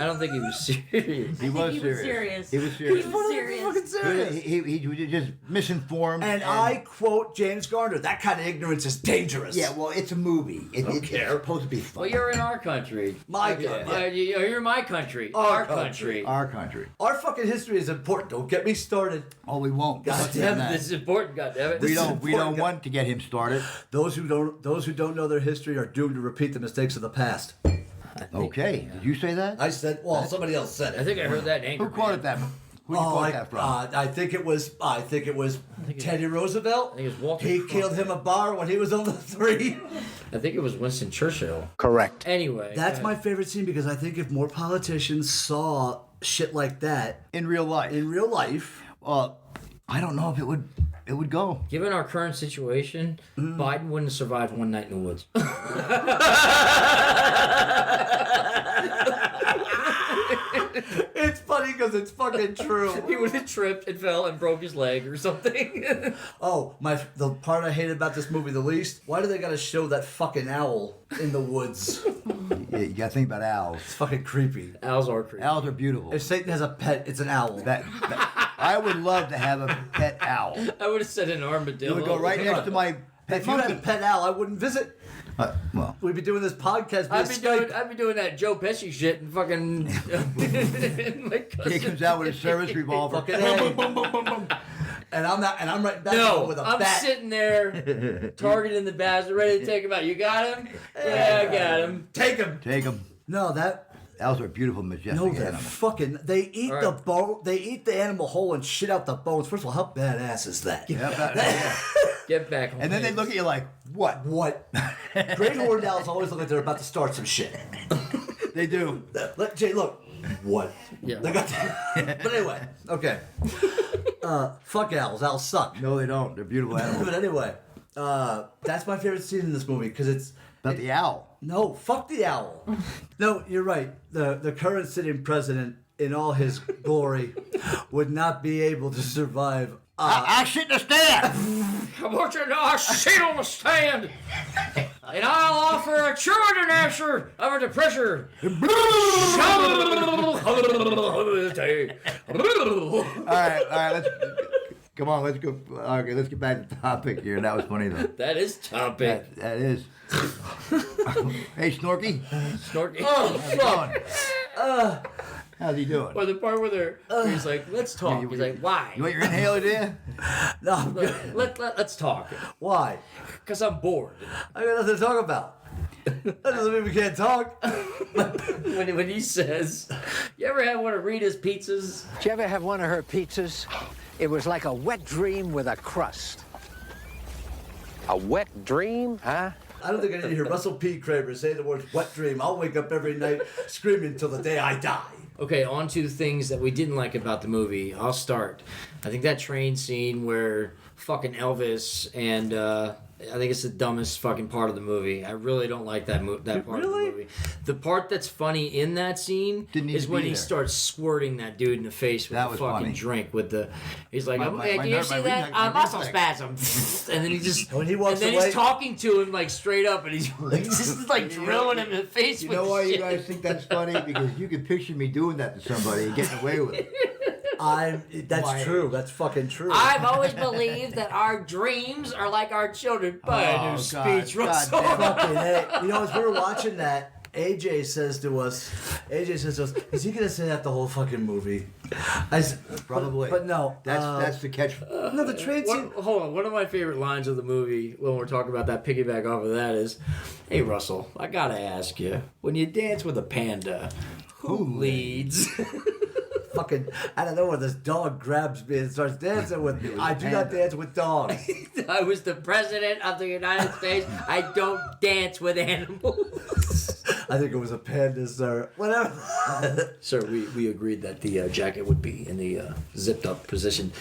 don't think he was serious. He was serious. He was serious. He was serious. Fucking serious. He was just misinformed. And I quote James Garner, that kind of ignorance is dangerous. Yeah, well, it's a movie. It's supposed to be fun. Well, you're in our country. My country. You're my country. Our Our country. country. Our country. Our fucking history is important. Don't get me started. Oh, we won't. God Let's damn do that. This is important, goddammit. We is don't important. want to get him started. Those who don't know their history are doomed to repeat the mistakes of the past. Okay. Did you say that? I said, well, somebody else said it. I think I heard that in Who Anchorman. quoted that? Who did you quote that from? I think it was Teddy Roosevelt. I think it was Walter He Cronkite. killed him a bar when he was on the 3. I think it was Winston Churchill. Correct. Anyway. That's my favorite scene because I think if more politicians saw shit like that In real life. in real life, Well, I don't know if it would go. Given our current situation, Biden wouldn't have survived one night in the woods. it's funny because it's fucking true. He would have tripped and fell and broke his leg or something. Oh, the part I hated about this movie the least, why do they gotta show that fucking owl in the woods? You got to think about owls. It's fucking creepy. Owls are creepy. Owls are beautiful. If Satan has a pet, it's an owl. I would love to have a pet owl. I would have said an armadillo. It would go right next to my pet If you had a monkey. pet owl, I wouldn't visit. Well, We'd be doing this podcast via Skype. I'd be doing that Joe Pesci shit and fucking. My cousin. he comes out with a service revolver. Fucking A. And I'm right back No, with a I'm bat. sitting there, targeting the bastard, ready to take him out. You got him? Yeah, I got him. Take him. Take him. No, Owls are beautiful, majestic No, they're animals. fucking. They eat All the right. bone. They eat the animal whole and shit out the bones. First of all, how badass is that? Yeah. Get back. And then they look at you like, what? What? Great horned owls always look like they're about to start some shit. They do. Let Jay look. What? Yeah. They got but anyway, okay. Fuck owls. Owls suck. No, they don't. They're beautiful animals. But anyway, that's my favorite scene in this movie because it's. About the owl. No, fuck the owl. No, you're right. The current sitting president, in all his glory, would not be able to survive. I shit in the stand. I want you to know I sit on the stand, and I'll offer a true answer of the pressure. All right. Let's go. Okay, let's get back to the topic here. That was funny though. That is topic. That is. Hey, Snorky. Snorky. How's he doing? Or the part where he's like, let's talk. He's like, why? You want your inhaler, dear? No, I'm good. Let's talk. Why? Because I'm bored. I got nothing to talk about. That doesn't mean we can't talk. When he says, you ever had one of Rita's pizzas? Did you ever have one of her pizzas? It was like a wet dream with a crust. A wet dream? Huh? I don't think I need to hear Russell P. Kramer say the words "wet dream." I'll wake up every night screaming till the day I die. Okay, on to the things that we didn't like about the movie. I'll start. I think that train scene where fucking Elvis and I think it's the dumbest fucking part of the movie. I really don't like that that part of the movie. The part that's funny in that scene is when he starts squirting that dude in the face with That the was fucking funny. drink with the. He's like, My do you nerve- see my that? reflex- my Muscle reflex. spasm. And then he just When he walks and then away- he's talking to him like straight up, and he's like, just like drilling him in the face You with know why shit. you guys think that's funny? Because you can picture me doing that to somebody and getting away with it. That's Why? true. That's fucking true. I've always believed that our dreams are like our children. By a new God, speech, God Russell. damn it. Fucking hey. You know, as we were watching that, AJ says to us, is he gonna say that the whole fucking movie? Probably. But no. That's the catch. No, the train scene. Hold on. One of my favorite lines of the movie when we're talking about that, piggyback off of that, is, hey, Russell, I gotta ask you, when you dance with a panda, who leads? Fucking out of nowhere, this dog grabs me and starts dancing with me. I do not dance with dogs. I was the president of the United States. I don't dance with animals. I think it was a panda, sir. Whatever. Sir, we agreed that the jacket would be in the zipped up position.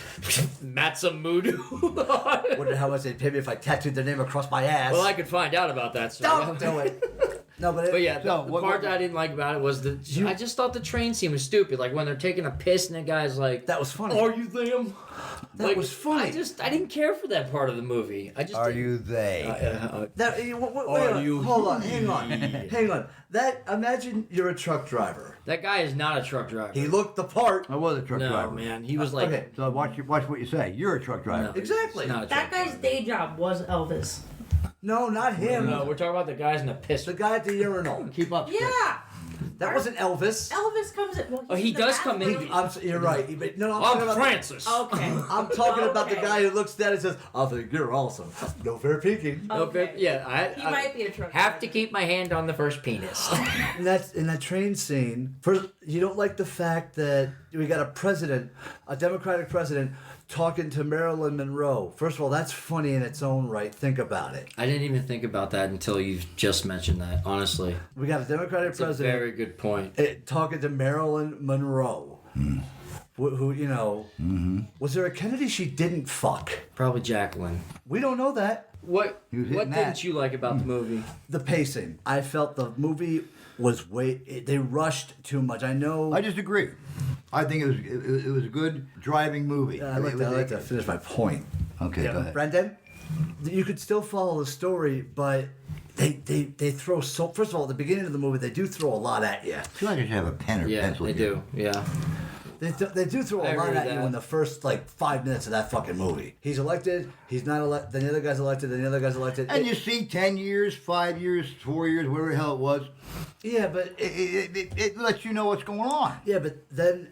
Matsamudu. Wonder how much they'd pay me if I tattooed their name across my ass. Well, I could find out about that, sir. Don't do it. No, But yeah, So, the what- part that I didn't like about it was I just thought the train scene was stupid. Like when they're taking a piss and the guy's like, That was funny. "Are you them?" That was funny. I didn't care for that part of the movie. I just Are didn't- you they? Hold on, hang on. That imagine you're a truck driver. that guy is not a truck driver. He looked the part. I was a truck no, driver. man, he was like, Okay. So watch what you say. You're a truck driver. no, Exactly. he's not a That truck guy's driver. day job was Elvis. No, not him. No, we're talking about the guys in the piss. The guy at the urinal. Keep up. Yeah. That wasn't Elvis. Elvis comes in. Well, Oh, he's he in the does come in. bathroom. You're right. But no, I'm talking I'm about Francis. Okay. I'm talking about the Okay. guy who looks down and says, "I think you're awesome." No fair peeking. Okay, yeah, He I might be a truck have driver. to keep my hand on the first penis. And that's in that train scene. First, you don't like the fact that we got a president, a Democratic president, talking to Marilyn Monroe. First of all, that's funny in its own right. Think about it. I didn't even think about that until you just mentioned that. Honestly, We got a Democratic it's a president very good point. talking to Marilyn Monroe. Who you know? Was there a Kennedy she didn't fuck? Probably Jacqueline. We don't know that. What He was hitting what that. didn't you like about the movie? The pacing. I felt the movie was they rushed too much. I know. I disagree. I think it was a good driving movie. I'd like to finish my point. Okay, go ahead. Brendan, you could still follow the story, but they throw so. First of all, at the beginning of the movie, they do throw a lot at you. I feel like I should have a pen or Yeah, pencil. they here. do. Yeah. They do throw I a lot agree at with you that. in the first like 5 minutes of that fucking movie. He's elected. He's not elected. Then the other guy's elected. Then the other guy's elected. And you see 10 years, 5 years, 4 years, whatever the hell it was. Yeah, but It lets you know what's going on. yeah, but then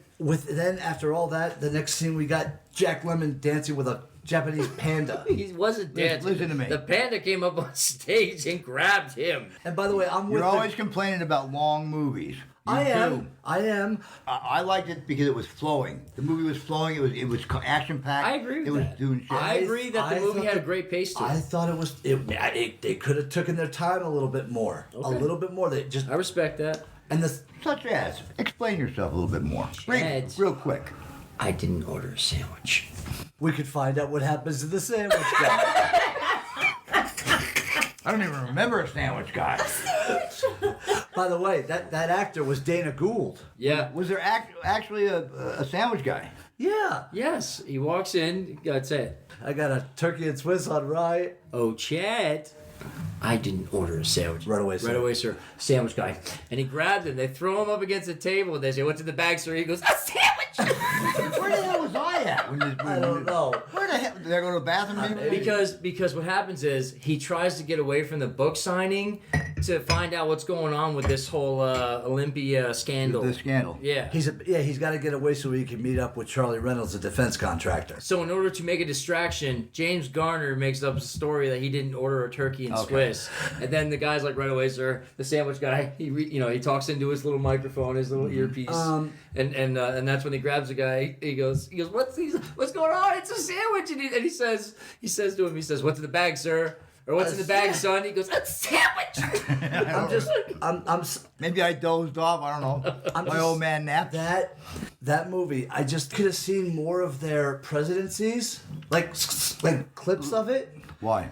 after all that, the next scene we got Jack Lemmon dancing with a Japanese panda. He wasn't dancing. Listen to me. The panda came up on stage and grabbed him. And by the way, I'm with You're always complaining about long movies. I too. am. I liked it because it was flowing. The movie was flowing. It was action packed. I agree with it was that. doing shit. I agree that the movie had a great pace to it. I thought it was. They could have taken their time a little bit more. A little bit more. They just. I respect that. And the Such as, explain yourself a little bit more. Chad. Real quick. I didn't order a sandwich. we could find out what happens to the sandwich guy. I don't even remember a sandwich guy. By the way, that actor was Dana Gould. Yeah. Was there actually a sandwich guy? Yeah. Yes. He walks in. That's it. I got a turkey and Swiss on rye. Oh, Chad. I didn't order a sandwich. Right away, sir. Right away, sir. Sandwich guy. And he grabs him. They throw him up against the table. And they say, "What's in the bag, sir?" He goes, "A sandwich." Where the hell was I at? I don't know. Where the hell? Did I go to the bathroom? Maybe? Because what happens is he tries to get away from the book signing to find out what's going on with this whole Olympia scandal. The scandal. Yeah. He's got to get away so he can meet up with Charlie Reynolds, a defense contractor. So in order to make a distraction, James Garner makes up a story that he didn't order a turkey and Swiss, and then the guy's like, "Right away, sir." The sandwich guy, he talks into his little microphone, his little earpiece, and that's when he grabs the guy. He goes, "What's going on? It's a sandwich," and he says to him, "What's in the bag, sir?" Or "What's in the bag, son?" He goes, "A sandwich." I'm Maybe I dozed off. I don't know. My old man napped. That movie. I just could have seen more of their presidencies, like clips of it. Why?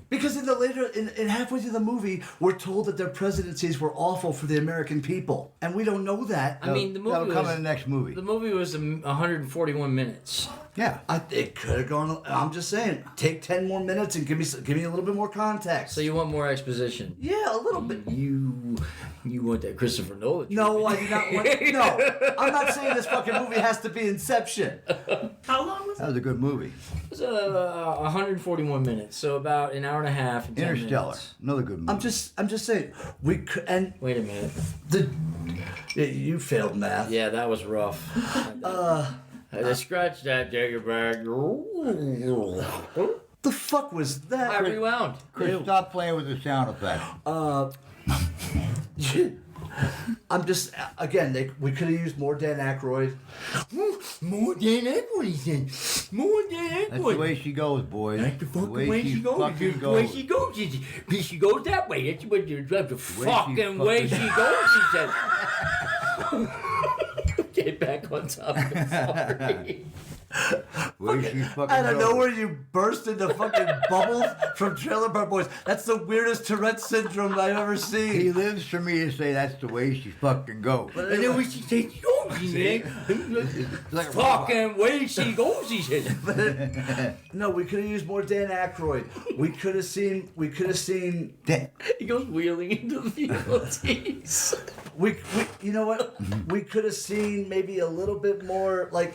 Because in halfway through the movie, we're told that their presidencies were awful for the American people, and we don't know that. I mean, the movie That'll come in the next movie. The movie was 141 minutes. Yeah. It could have gone. I'm just saying, take 10 more minutes and give me a little bit more context. So you want more exposition? Yeah, a little bit. You want that Christopher Nolan? No, I do not want. No, I'm not saying this fucking movie has to be Inception. How long was That was a good movie. It was 141 minutes, so about an hour and a half. And 10 Interstellar. minutes. Another good movie. I'm just saying we could. And Wait a minute. you failed math. Yeah, that was rough. I scratch that digger bag. The fuck was that? I rewound. Chris, stop playing with the sound effect. I'm just again. We could have used more Dan Aykroyd. More Dan Aykroyd, he said. More Dan Aykroyd. That's the way she goes, boys. That's the fucking way she goes. fucking The way she goes. She goes that way. That's what the fucking way she goes, he said. Get back on topic. Sorry. Out of nowhere, you burst into fucking bubbles from Trailer Park Boys. That's the weirdest Tourette syndrome I've ever seen. He lives for me to say that's the way she fucking goes. And then when she said, Like fucking way she goes, he said. No, we could have used more Dan Aykroyd. We could have seen. He goes wheeling into the fields. We you know what? We could have seen maybe a little bit more like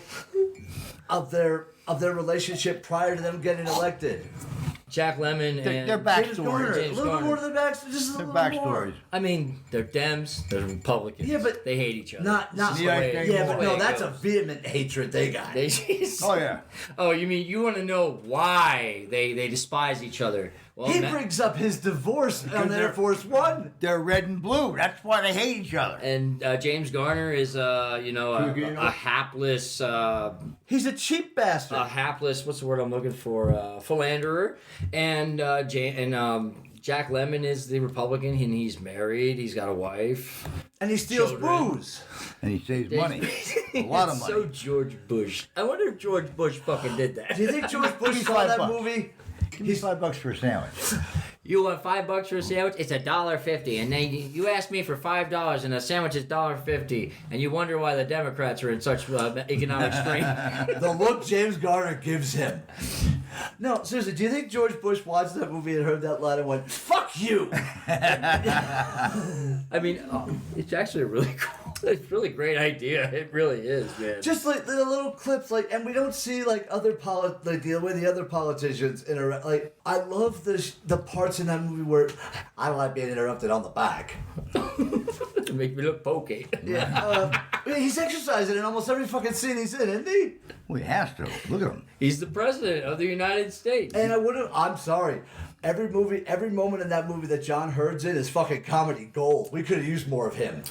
of their relationship prior to them getting elected. Jack Lemmon and Their James backstory. Garner, a James little bit Garner. more to the backstory, just a Their little more. backstories. I mean, they're Dems, they're Republicans. Yeah, but they hate each other. Not This is the Yeah, way- okay. this is yeah, the but way no, it that's a goes. vehement hatred they got. Oh, yeah. Oh, you mean you want to know why they despise each other? Well, He brings up his divorce on Air Force One. They're red and blue. That's why they hate each other. and James Garner is a hapless He's a cheap bastard. what's the word I'm looking for? Philanderer, and Jack Lemmon is the Republican, and he's married. He's got a wife. And he steals children. booze. And he saves money. A lot of It's money. So George Bush. I wonder if George Bush fucking did that. Do you think George Bush He's saw that $5. movie? Give me $5 for a sandwich. You want $5 for a sandwich? It's $1.50, and then you ask me for $5, and a sandwich is $1.50, and you wonder why the Democrats are in such economic strain. The look James Garner gives him. No, seriously, do you think George Bush watched that movie and heard that line and went, "Fuck you"? I mean, it's actually a really cool, it's a really great idea. It really is, man. Just like the little clips, like, and we don't see like the way the other politicians interact. Like, I love the parts in that movie where I don't like being interrupted on the back. To make me look pokey. Yeah, I mean, he's exercising in almost every fucking scene he's in, isn't he? Well, he has to. Look at him. He's the president of the United States. And I'm sorry. Every moment in that movie that John Hurd's in is fucking comedy gold. We could have used more of him.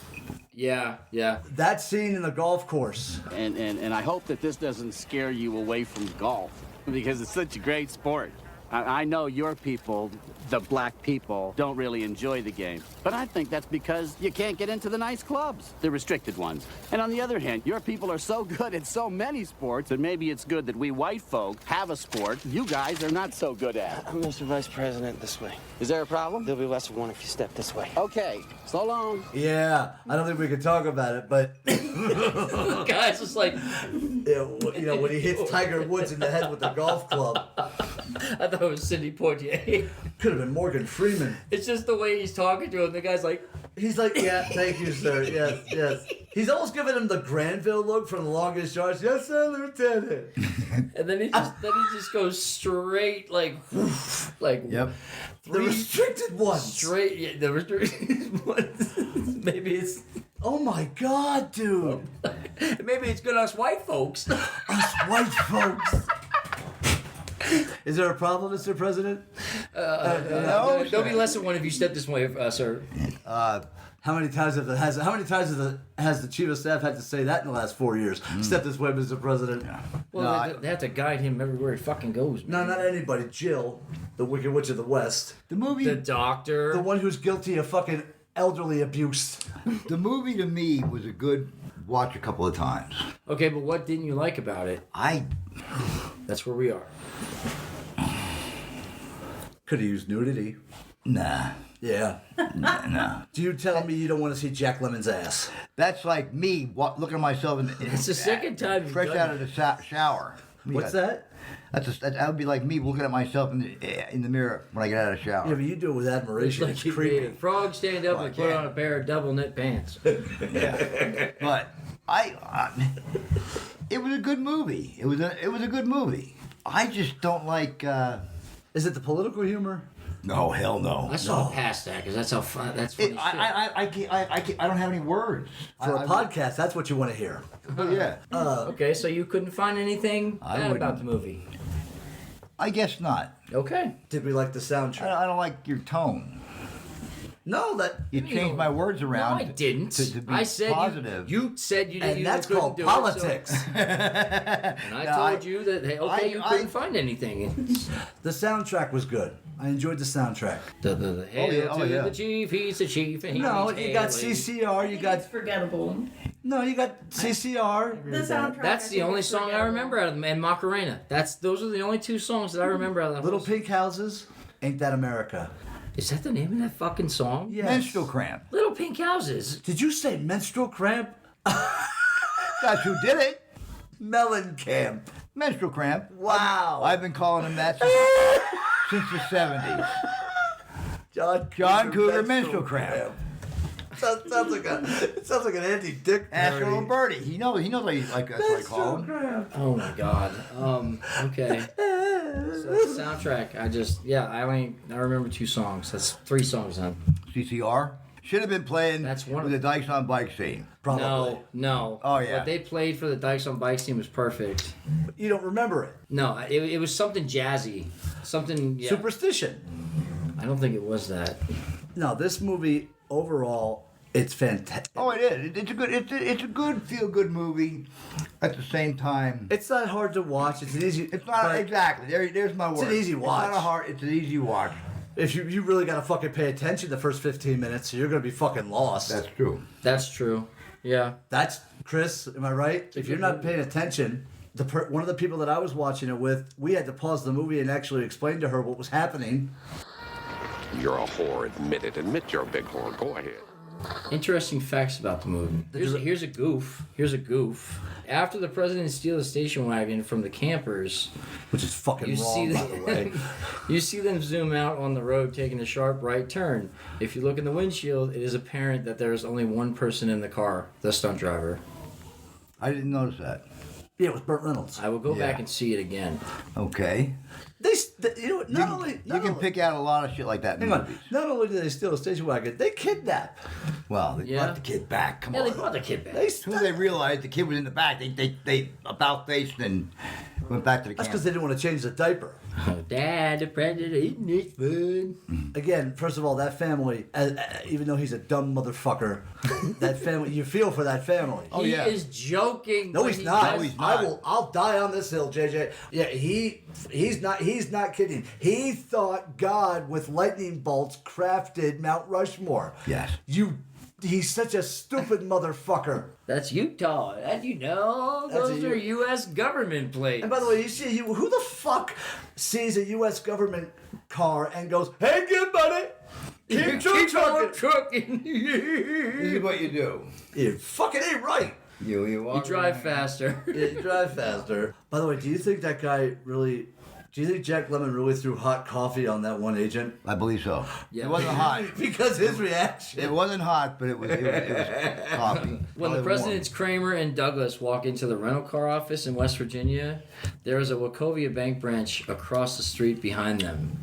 Yeah. That scene in the golf course. And I hope that this doesn't scare you away from golf because it's such a great sport. I know your people, the black people, don't really enjoy the game. But I think that's because you can't get into the nice clubs, the restricted ones. And on the other hand, your people are so good at so many sports that maybe it's good that we white folk have a sport you guys are not so good at. Mr. Vice President, this way. Is there a problem? There'll be less of one if you step this way. Okay, so long. Yeah, I don't think we can talk about it, but The guy's just like, when he hits Tiger Woods in the head with the golf club, I thought it was Sidney Poitier. could have been Morgan Freeman. It's just the way he's talking to him. The guy's like, He's like, yeah, thank you, sir. Yes. He's almost giving him the Granville look from The Longest Yard. Yes, sir, Lieutenant. and then he just goes straight like, whoosh, like Yep. The restricted ones. straight. Yeah, the restricted ones. Maybe it's. Oh my God, dude. Maybe it's good us white folks. Us white folks. Is there a problem, Mr. President? No, There'll be less than one if you step this way, sir. How many times has the chief of staff had to say that in the last 4 years? Step this way, Mr. President. Well, they have to guide him everywhere he fucking goes. No, not anybody. Jill, the Wicked Witch of the West. The movie, The doctor. The one who's guilty of fucking elderly abuse. the movie to me was a good watch a couple of times. Okay, but what didn't you like about it? That's where we are. Could have used nudity. Nah. Yeah. Nah. Do you tell me you don't want to see Jack Lemon's ass? That's like me looking at myself in It's the second time you've fresh done out of the shower. What's that? That would be like me looking at myself in the mirror when I get out of the shower. Yeah, but you do it with It's admiration. like It's you creepy. made a frog stand up Well, and I put can't. on a pair of double knit pants. But it was a good movie. It was a good movie. I just don't like. Is it the political humor? No, hell no. I saw past that because that's how fun. That's funny shit. I don't have any words For a podcast, that's what you want to hear. But yeah, Okay, so you couldn't find anything I bad about wouldn't. the movie. I guess not. Okay. Did we like the soundtrack? I don't like your tone. No, that. You changed my words around. No, I didn't. To be I said positive. you said you didn't. And that's couldn't called do politics. It, so, and I told you that hey, okay, you couldn't find anything. The soundtrack was good. I enjoyed the soundtrack. The hail to yeah. the chief, he's the chief, and he No, needs you got hailing. CCR. You got It's forgettable. no, you got CCR. The soundtrack. That's I the think only is song I forgettable. remember out of them, and Macarena. Those are the only two songs that I remember out of that. Little whole- Pink Houses. Ain't That America? Is that the name of that fucking song? Yes. Menstrual cramp. Little Pink Houses. Did you say menstrual cramp? That's who did it. Melon camp. Menstrual cramp. Wow. I've been calling him that since the 70s. John Cougar menstrual cramp. Sounds like an Andy Dick Ask parody. little Birdie. He knows what I call him. Cramp. Oh my god. Okay. So that's the soundtrack. I remember two songs. That's three songs then. CCR should have been playing That's one with of- the Dykes on Bike scene. Probably. No. Oh, yeah. What they played for the Dykes on Bikes team was perfect. You don't remember it. No, it was something jazzy. Something, yeah. Superstition. I don't think it was that. No, this movie overall, it's fantastic. Oh, it is. It's a good feel good movie. At the same time, It's not hard to watch. It's an easy. it's not but exactly. There's my word. an easy watch. It's an easy watch. If you really gotta fucking pay attention the first 15 minutes, you're gonna be fucking lost. That's true. That's true. Yeah. That's Chris. Am I right? If you're not paying attention, one of the people that I was watching it with, we had to pause the movie and actually explain to her what was happening. You're a whore, admit it. Admit you're a big whore. Go ahead. Interesting facts about the movie. Here's a goof. After the president steals the station wagon from the campers, Which is fucking you wrong, see by the way. you see them zoom out on the road taking a sharp right turn. If you look in the windshield, it is apparent that there is only one person in the car, the stunt driver. I didn't notice that. Yeah, it was Burt Reynolds. I will go Yeah. back and see it again. Okay. You know, not only you can pick out a lot of shit like that in hang movies. on, not only do they steal a station wagon, they kidnap. Well, they brought the kid back. Come on. they brought the kid back. As soon as they realized the kid was in the back, they about faced and went back to the camp. That's because they didn't want to change the diaper. Oh, Dad, the president eating his food. Again, first of all, that family, even though he's a dumb motherfucker, that family, you feel for that family. He is joking. No, when he's he not. does- I'll die on this hill, JJ. Yeah, he's not kidding. He thought God with lightning bolts crafted Mount Rushmore. Yes. He's such a stupid motherfucker. That's Utah. And you know, those are U.S. government plates. And by the way, you see, who the fuck sees a U.S. government car and goes, "Hey, good buddy, keep trucking." This is what you do. You fucking ain't right. You drive faster. You drive faster. By the way, do you think that guy really? Do you think Jack Lemmon really threw hot coffee on that one agent? I believe so. Yeah. It wasn't hot. Because his reaction. It wasn't hot, but it was coffee. When the presidents Kramer and Douglas walk into the rental car office in West Virginia, there is a Wachovia bank branch across the street behind them.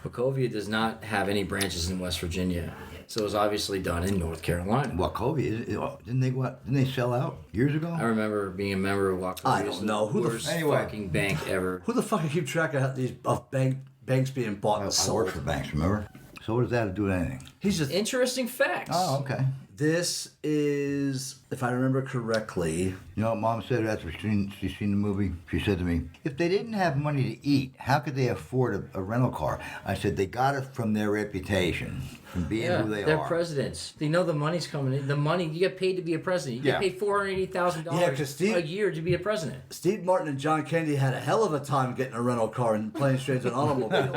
Wachovia does not have any branches in West Virginia, so it was obviously done in North Carolina. Wachovia, didn't they sell out years ago? I remember being a member of Wachovia. I don't know. Who the worst anyway. fucking bank ever. Who the fuck can keep track of banks being bought and I sold? worked for banks, remember? So what does that have to do with anything? He's just. Interesting facts. Oh, okay. This is, if I remember correctly. You know what Mom said after she seen the movie? She said to me, if they didn't have money to eat, how could they afford a rental car? I said, they got it from their reputation, from being who they they're are. presidents. They know the money's coming in. The money, you get paid to be a president. You get paid $480,000 a year to be a president. Steve Martin and John Candy had a hell of a time getting a rental car and planes, trains, and automobiles.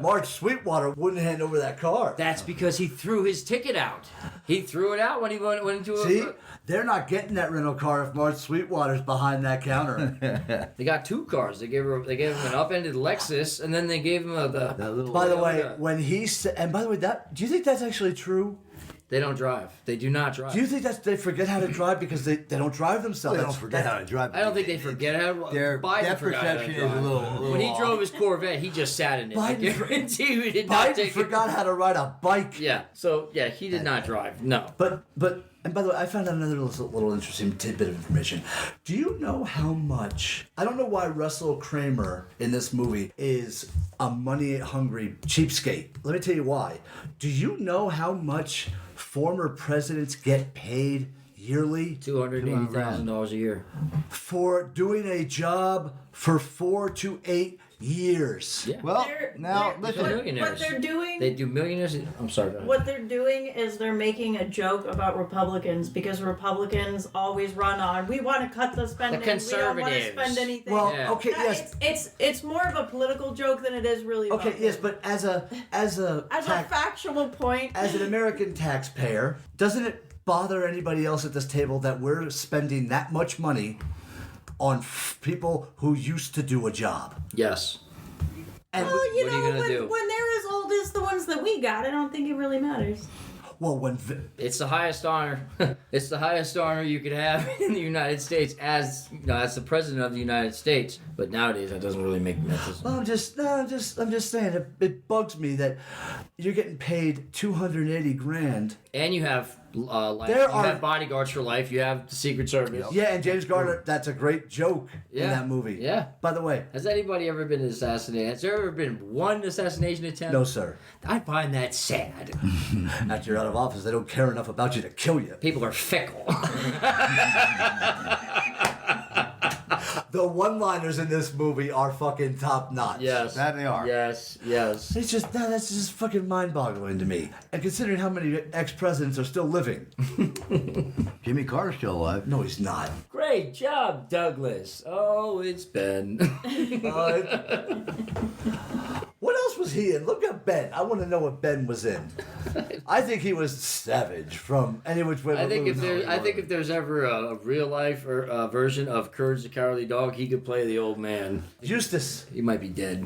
Marge Sweetwater wouldn't hand over that car. That's because he threw his ticket out. He threw it out when he went into a... See? They're not getting that rental car if Marge Sweetwater's behind that counter. They got two cars. They gave him an upended Lexus, and then they gave him By the way, when he said... And by the way, do you think that's actually true? They don't drive. They do not drive. Do you think they forget how to drive because they don't drive themselves? They don't forget how to drive. I don't think they forget how to Their perception is a little when he off. drove his Corvette, he just sat in it. I guarantee you he did not take forgot how to ride a bike. Yeah. So, yeah, he did not drive. No. But and by the way, I found out another little interesting tidbit of information. Do you know how much... I don't know why Russell Kramer in this movie is a money-hungry cheapskate. Let me tell you why. Do you know how much former presidents get paid yearly? $280,000 a year. For doing a job for 4 to 8 years. Yeah. Well, now listen. What they're doing... They do millionaires... I'm sorry, go ahead. What they're doing is they're making a joke about Republicans because Republicans always run on, we want to cut the spending, The we don't want to conservatives. spend anything. Well, Yeah. okay, yes. It's more of a political joke than it is really about Okay, yes, them. but as a factual point, as an American taxpayer, doesn't it bother anybody else at this table that we're spending that much money on people who used to do a job? Yes. And well, what are you gonna do? when they're as old as the ones that we got, I don't think it really matters. well, It's the highest honor. It's the highest honor you could have in the United States as the president of the United States. But nowadays, that doesn't really make sense. well, I'm just saying it bugs me that you're getting paid $280,000. And you have life. There You are- have bodyguards for life. You have the Secret Service. Yeah, and James Garner, that's a great joke in Yeah. that movie. Yeah. By the way, Has anybody ever been assassinated? Has there ever been one assassination attempt? no, sir. I find that sad. After you're out of office, they don't care enough about you to kill you. People are fickle. The one-liners in this movie are fucking top-notch. Yes. That they are. Yes. It's just that's just fucking mind-boggling to me. And considering how many ex-presidents are still living. Jimmy Carter's still alive. No, he's not. Great job, Douglas. Oh, it's Ben. What else was he in? Look at Ben. I want to know what Ben was in. I think he was Savage from Any Which Way But I think Loose. if there's ever a real life version of Courage the Cowardly Dog, he could play the old man. Eustace. He might be dead.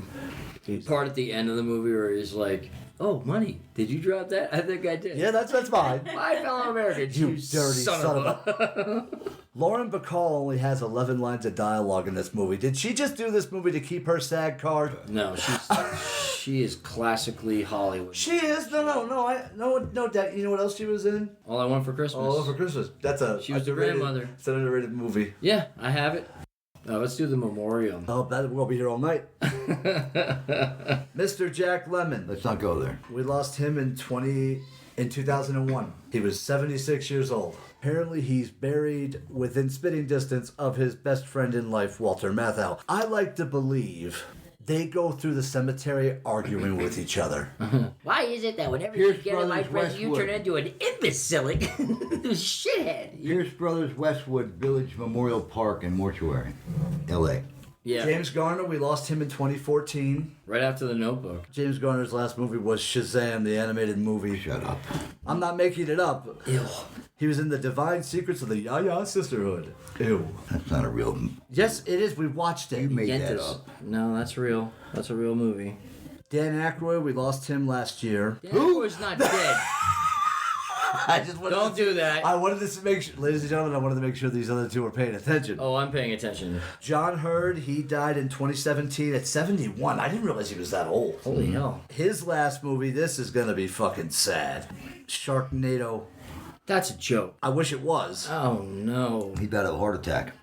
Part at the end of the movie where he's like, "Oh, money! Did you drop that? I think I did." Yeah, that's fine. My fellow Americans, You dirty son of a. Lauren Bacall only has 11 lines of dialogue in this movie. Did she just do this movie to keep her SAG card? No, she is classically Hollywood. She is. No doubt. You know what else she was in? All I Want for Christmas. All Over Christmas. She was the grandmother. It's an underrated movie. Yeah, I have it. Let's do the memorial. Oh, we'll be here all night. Mr. Jack Lemmon. Let's not go there. We lost him in 2001. He was 76 years old. Apparently, he's buried within spitting distance of his best friend in life, Walter Matthau. I like to believe they go through the cemetery arguing with each other. Why is it that whenever Pierce you get in life, Brothers you turn into an imbecilic shithead? Pierce Brothers Westwood Village Memorial Park and Mortuary, L.A. Yeah. James Garner, we lost him in 2014. Right after The Notebook. James Garner's last movie was Shazam, the animated movie. Shut up. I'm not making it up. Ew. He was in the Divine Secrets of the Yaya Sisterhood. Ew. That's not a real... Yes, it is. We watched it. You made that Yentas. up. No, that's real. That's a real movie. Dan Aykroyd, we lost him last year. Who is not dead? I just wanted Don't do that. I wanted to make sure, ladies and gentlemen, I wanted to make sure these other two were paying attention. Oh, I'm paying attention. John Hurd, he died in 2017 at 71. I didn't realize he was that old. Holy hell. His last movie, this is going to be fucking sad. Sharknado. That's a joke. I wish it was. Oh, no. He died of a heart attack.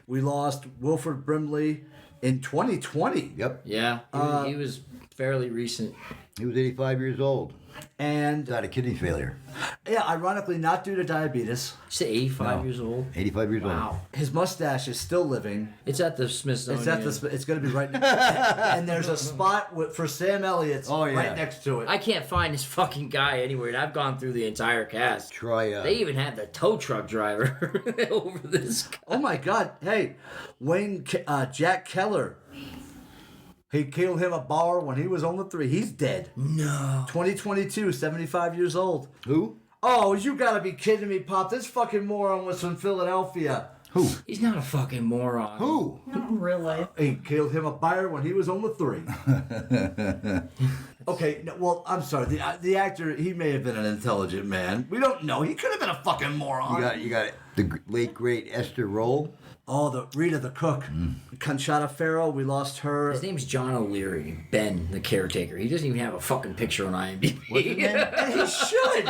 We lost Wilford Brimley in 2020. Yep. Yeah, he was fairly recent. He was 85 years old. And Died of kidney failure. yeah, ironically, not due to diabetes. You say 85 years old? 85 years Wow. His mustache is still living. It's at the Smithsonian. It's going to be right next and there's a spot for Sam Elliott's right next to it. I can't find this fucking guy anywhere, and I've gone through the entire cast. Try They even had the tow truck driver over this guy. Oh my God! Hey, Jack Keller. He killed him a bar when he was only 3. He's dead. No. 2022, 75 years old. Who? Oh, you gotta be kidding me, Pop. This fucking moron was from Philadelphia. Who? He's not a fucking moron. Who? Not really. He killed him a buyer when he was only 3. Okay, no, well, I'm sorry. The actor, he may have been an intelligent man. We don't know. He could have been a fucking moron. You got the late great Esther Roll. Oh, the Rita the cook. Conchata Farrow, we lost her. His name's John O'Leary. Ben, the caretaker. He doesn't even have a fucking picture on IMDb. What's his name? He should.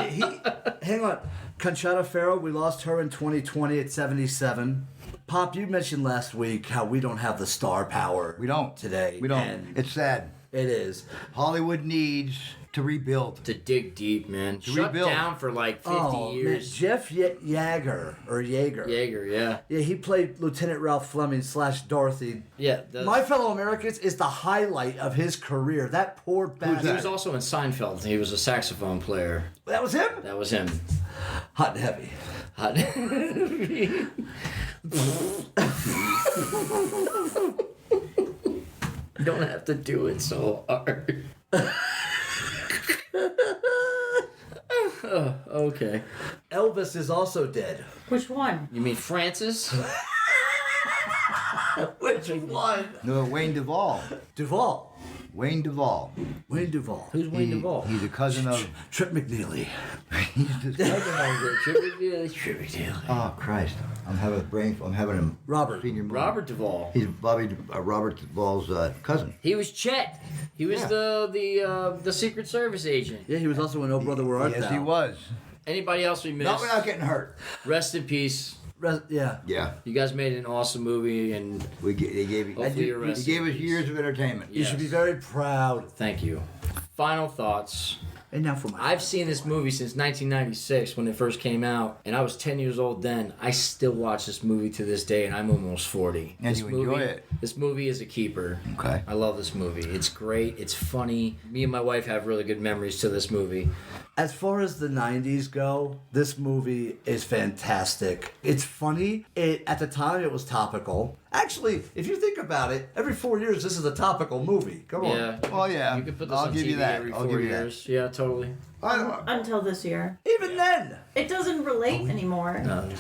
Hang on. Conchata Farrow, we lost her in 2020 at 77. Pop, you mentioned last week how we don't have the star power. We don't. Today. We don't. And It's sad. it is. Hollywood needs to rebuild. To dig deep, man. Shut rebuild. down for like 50 Man, years. Jeff Yeager. Yeager, yeah. Yeah, he played Lieutenant Ralph Fleming / Dorothy. Yeah. My Fellow Americans is the highlight of his career. That poor bastard. He was also in Seinfeld. He was a saxophone player. That was him? That was him. Hot and heavy. You don't have to do it so hard. Okay. Elvis is also dead. Which one? You mean Francis? Which one? No, Wayne Duvall. Duvall. Wayne Duvall. Wayne Duvall. Who's Wayne Duvall? He's a cousin of... Trip McNeely. He's the cousin of... Oh, Christ. I'm having a Robert. senior moment. Robert Duvall. He's Robert Duvall's cousin. He was Chet. He was the Secret Service agent. Yeah, he was also in Oh Brother Where Art Yes, Thou. he was. Anybody else we missed? Not without getting hurt. Rest in peace. Yeah. Yeah. You guys made an awesome movie, and They gave Hopefully you're he resting gave us in peace. years of entertainment. You should be very proud. thank you. Final thoughts. And now for my... I've seen this movie since 1996 when it first came out, and I was 10 years old then. I still watch this movie to this day, and I'm almost 40. And this you movie, enjoy it. This movie is a keeper. Okay. I love this movie. It's great. It's funny. Me and my wife have really good memories to this movie. As far as the 90s go, this movie is fantastic. It's funny. At the time, it was topical. Actually, if you think about it, every 4 years, this is a topical movie. Come on. Yeah. Well, yeah. You could put this I'll on give TV you that. every I'll 4 give you that. years. Yeah, totally. Until this year. Even then, It doesn't relate anymore. No,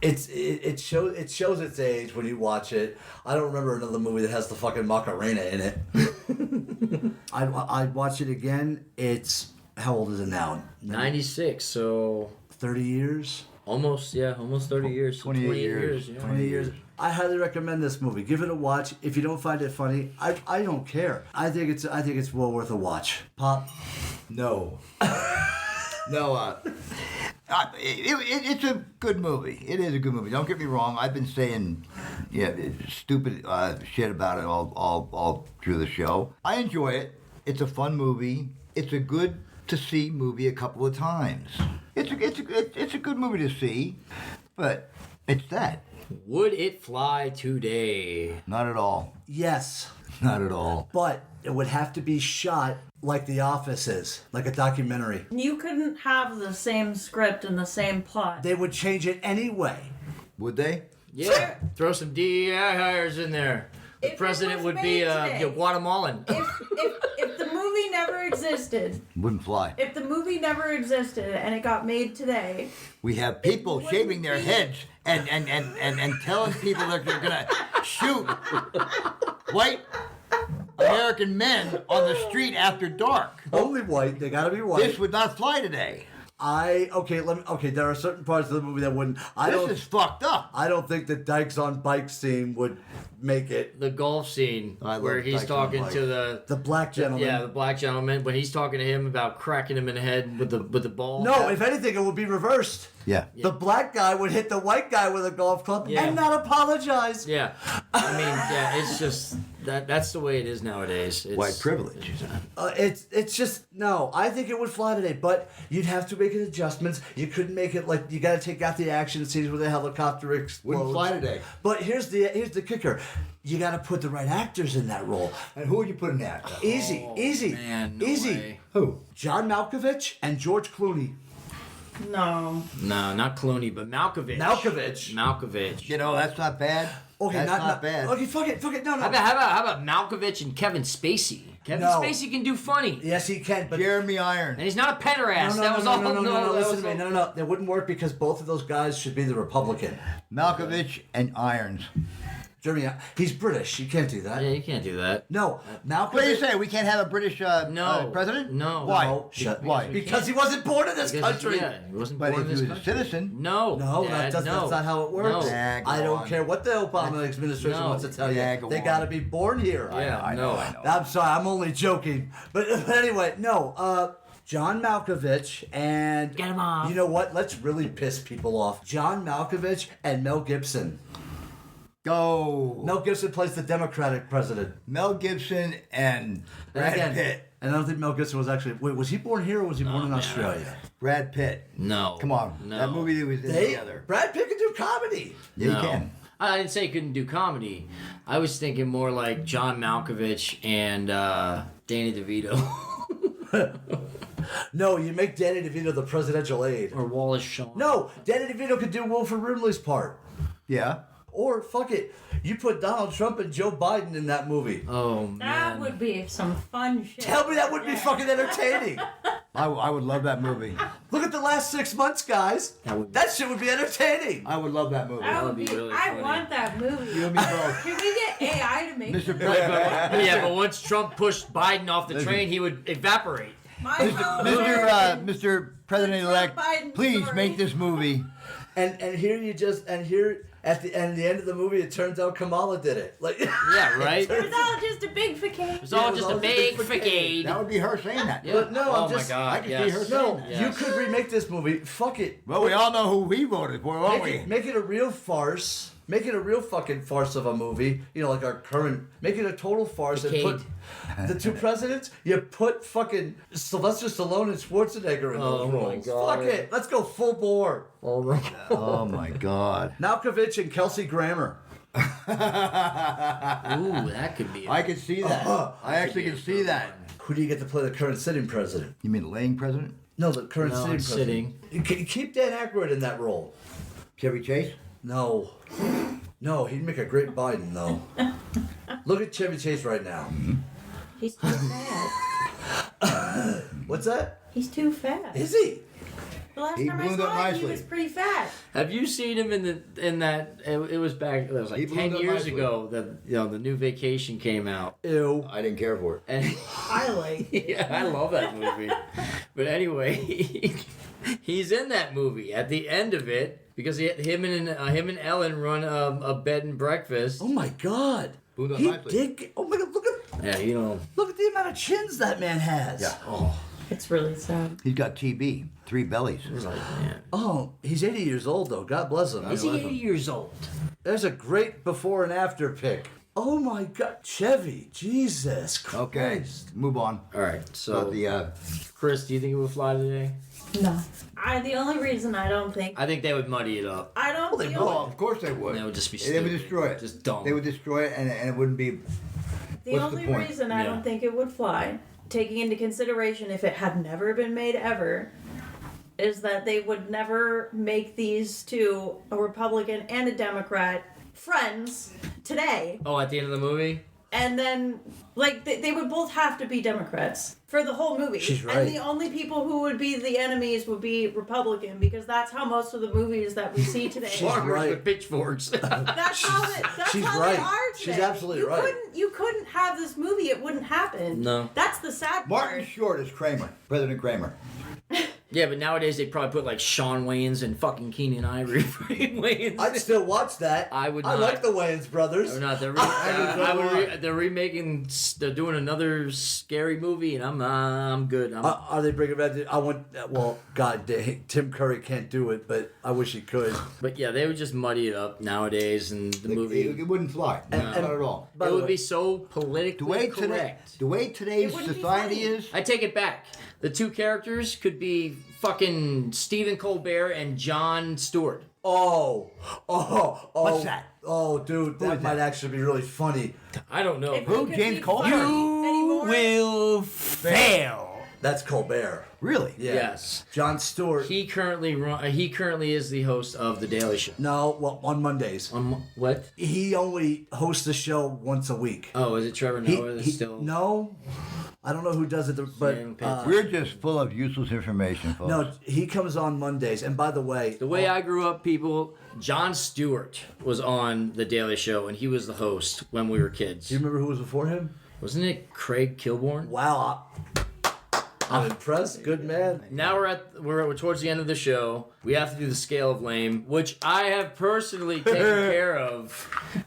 it shows its age when you watch it. I don't remember another movie that has the fucking Macarena in it. I'd watch it again. It's... How old is it now? 96, so 30 years? Almost 30 years. 28 years. Yeah. 20 years. I highly recommend this movie. Give it a watch. If you don't find it funny, I don't care. I think it's well worth a watch. Pop. No. No, it's a good movie. It is a good movie. Don't get me wrong. I've been saying, stupid shit about it all through the show. I enjoy it. It's a fun movie. It's a good to see movie a couple of times. It's a good movie to see, but it's that. Would it fly today? Not at all. Yes. Not at all. But it would have to be shot like The Office is, like a documentary. You couldn't have the same script and the same plot. They would change it anyway. Would they? Yeah. Throw some DEI hires in there. The If president it was would be made today. Guatemalan. If the movie never existed, Wouldn't fly. if the movie never existed and it got made today, We have people wouldn't shaving their be- heads and telling people that they're gonna shoot white American men on the street after dark. Only white. They gotta be white. This would not fly today. There are certain parts of the movie that wouldn't. This is fucked up. I don't think the Dykes on Bike scene would make it. The golf scene I love where he's Dykes on talking Bike. to the black gentleman. Yeah, the black gentleman when he's talking to him about cracking him in the head with the ball. No, if anything, it would be reversed. Yeah. The black guy would hit the white guy with a golf club Yeah. and not apologize. Yeah, I mean, it's just that's the way it is nowadays. It's, White privilege. It's just no. I think it would fly today, but you'd have to make it adjustments. You couldn't make it like you got to take out the action scenes where the helicopter explodes. Wouldn't fly today. But here's the kicker: you got to put the right actors in that role. And who would you put in that? Easy. Man, no easy. way. Who? John Malkovich and George Clooney. no. No, not Clooney, but Malkovich. Malkovich. You know, that's not bad. Okay, that's not bad. Okay, fuck it. No. How about Malkovich and Kevin Spacey? Kevin No. Spacey can do funny, Yes, he can. But Jeremy and Irons. he's not a pederast. That was all. No. that Listen was to me. all- No. That wouldn't work because both of those guys should be the Republican. Malkovich and Irons. Jeremy, he's British. You can't do that. Yeah, you can't do that. No, Malkovich. What do you say? We can't have a British No. president? No. Why? No, shut- Why? Because he wasn't born in this Because, country. Yeah, he wasn't But born if in he this was a country. citizen. No, No, Dad, that's not how it works. No. Yeah, go I don't on. care what the Obama administration No. wants to tell Yeah, you. go They on. got to be born here. Yeah, I know. I'm sorry, I'm only joking. But anyway, no. John Malkovich and Get him off. You know what? Let's really piss people off. John Malkovich and Mel Gibson. Go. Mel Gibson plays the Democratic president. Mel Gibson and Brad Again, Pitt. And I don't think Mel Gibson was actually. Wait, was he born here or was he born in man. Australia? Brad Pitt. No. Come on. No. That movie they was in together. Brad Pitt can do comedy. Yeah, No. you can. I didn't say he couldn't do comedy. I was thinking more like John Malkovich and Danny DeVito. No, you make Danny DeVito the presidential aide. Or Wallace Shawn. No, Danny DeVito could do Wilford Brimley's part. Yeah. Or fuck it, you put Donald Trump and Joe Biden in that movie. Oh, man. That would be some fun shit. Tell me that would be fucking entertaining. I would love that movie. Look at the last 6 months, guys. That shit would be entertaining. I would love that movie. That would be be. really I funny. want that movie. You and me both. Can we get AI to make Mr. this? President. Yeah, but once Trump pushed Biden off the train, he would evaporate. Mr. President-elect, Biden please story. make this movie. And here at the end of the movie, it turns out Kamala did it. Like Yeah, right? It was all just a big facade. It's all it was just a all big facade. facade. That would be her saying that. Yeah. But no, oh I'm just- my God, I can yes. see her No, Yes. you could remake this movie. Fuck it. Well, we all know who we voted for, won't we? Make it a real farce. Make it a real fucking farce of a movie. You know, like our current. Make it a total farce and put the two presidents. You put fucking Sylvester Stallone and Schwarzenegger in those Oh my roles. God. Fuck it. Let's go full bore. Oh my God. Oh my God. Malkovich and Kelsey Grammer. Ooh, that could be. I can see that. I actually can see that. Who do you get to play the current sitting president? You mean the laying president? No, the current No, sitting it's president. Keep Dan Aykroyd in that role. Chevy Chase? No. No, he'd make a great Biden, though. Look at Chevy Chase right now. He's too fat. What's that? He's too fat. Is he? The last He time I ballooned up saw him, he nicely. was pretty fat. Have you seen him in that? It was back. It was He like ballooned 10 up years nicely. ago that the new Vacation came out, Ew. I didn't care for it. and I like it. yeah, I love that movie. But anyway, he's in that movie at the end of it because him and Ellen run a bed and breakfast. Oh my God! He did. Oh my God! Look at look at the amount of chins that man has. Yeah. Oh. It's really sad. He's got TB, 3 bellies. Oh, he's 80 years old though. God bless him. Is he 80 years old? There's a great before and after pic. Oh my God, Chevy! Jesus Christ! Okay, move on. All right, so the Chris, do you think it would fly today? No. The only reason I don't think... I think they would muddy it up. I don't feel... Oh, of course they would. They would just be They would stupid. destroy it. Just dumb. They would destroy it, and it wouldn't be... The only reason I don't think it would fly, taking into consideration if it had never been made ever, is that they would never make these two, a Republican and a Democrat, friends today. Oh, at the end of the movie? And then, like, they would both have to be Democrats for the whole movie. She's right. And the only people who would be the enemies would be Republican, because that's how most of the movies that we see today She's right. With pitchforks. That's how She's they right. are today. She's absolutely right. You couldn't have this movie. It wouldn't happen. No. That's the sad Martin part. Short is Kramer, President Kramer. Yeah, but nowadays they'd probably put like Shawn Wayans and fucking Keenan Ivory for Wayans. I'd still watch that. I would I not. like the Wayans brothers. They're not. I They're remaking. They're doing another scary movie, and I'm good. Are they bringing back? I want. Well, God, Tim Curry can't do it, but I wish he could. But yeah, they would just muddy it up nowadays, and the movie. It wouldn't fly. Not at all. It would be so politically correct. The way today's society is... I take it back. The two characters could be fucking Stephen Colbert and Jon Stewart. Oh. What's that? Oh, dude, that might actually be really funny. I don't know. Who? James Colbert? You will fail. That's Colbert. Really? Yeah. Yes. Jon Stewart. He currently is the host of The Daily Show. No, well, on Mondays. What? He only hosts the show once a week. Oh, is it Trevor Noah that's still? No. I don't know who does it, but we're just full of useless information, folks. No, he comes on Mondays. And by the way, the way I grew up, people, Jon Stewart was on The Daily Show, and he was the host when we were kids. Do you remember who was before him? Wasn't it Craig Kilborn? Wow. I'm impressed. Good man. Now we're towards the end of the show. We have to do the scale of lame, which I have personally taken care of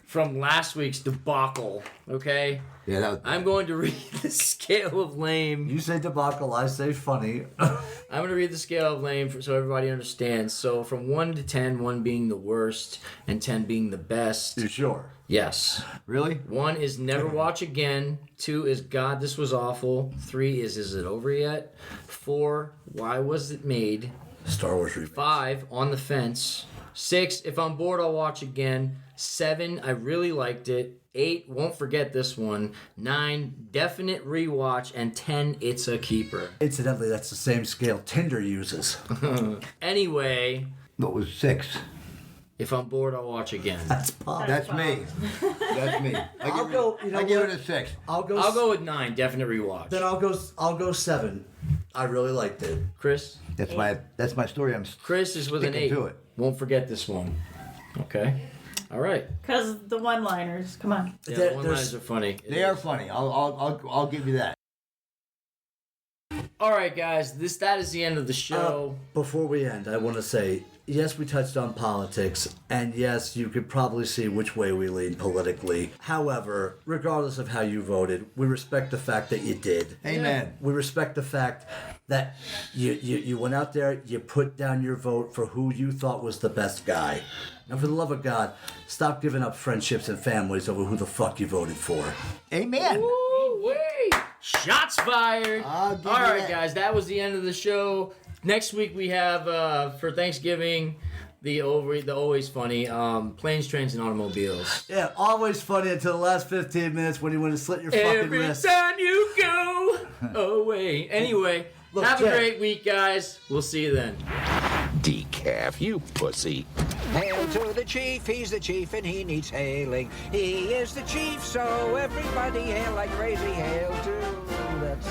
from last week's debacle. Okay. Yeah, I'm going to read the scale of lame. You say debacle, I say funny. I'm going to read the scale of lame so everybody understands. So from 1 to 10, 1 being the worst and 10 being the best. You sure? Yes. Really? 1 is never watch again. 2 is God, this was awful. 3 is it over yet? 4, why was it made? Star Wars remake. 5, on the fence. 6, if I'm bored, I'll watch again. 7, I really liked it. 8, won't forget this one. 9, definite rewatch. And 10, it's a keeper. Incidentally, that's the same scale Tinder uses. Anyway. What was 6? If I'm bored, I'll watch again. That's Bob. That's me. That's me. I'll go. You know I give what? it a 6. I'll go with 9. Definite rewatch. Then I'll go 7. I really liked it. Chris. That's my story. I'm Chris is with an 8. to it. Won't forget this one. Okay. All right. Because the one-liners, come on. Yeah, the one-liners are funny. They are funny. I'll give you that. All right, guys. That is the end of the show. Before we end, I want to say, yes, we touched on politics, and yes, you could probably see which way we lean politically. However, regardless of how you voted, we respect the fact that you did. Amen. We respect the fact that you went out there, you put down your vote for who you thought was the best guy. Now, for the love of God, stop giving up friendships and families over who the fuck you voted for. Amen. Woo-wee. Shots fired. All right, guys, that was the end of the show. Next week we have, for Thanksgiving, the always funny planes, trains, and automobiles. Yeah, always funny until the last 15 minutes when you want to slit your fucking wrist. Every time you go away. Anyway, Look, have a Jack. great week, guys. We'll see you then. Decaf, you pussy. Hail to the chief, he's the chief and he needs hailing. He is the chief, so everybody hail like crazy. Hail to... That's...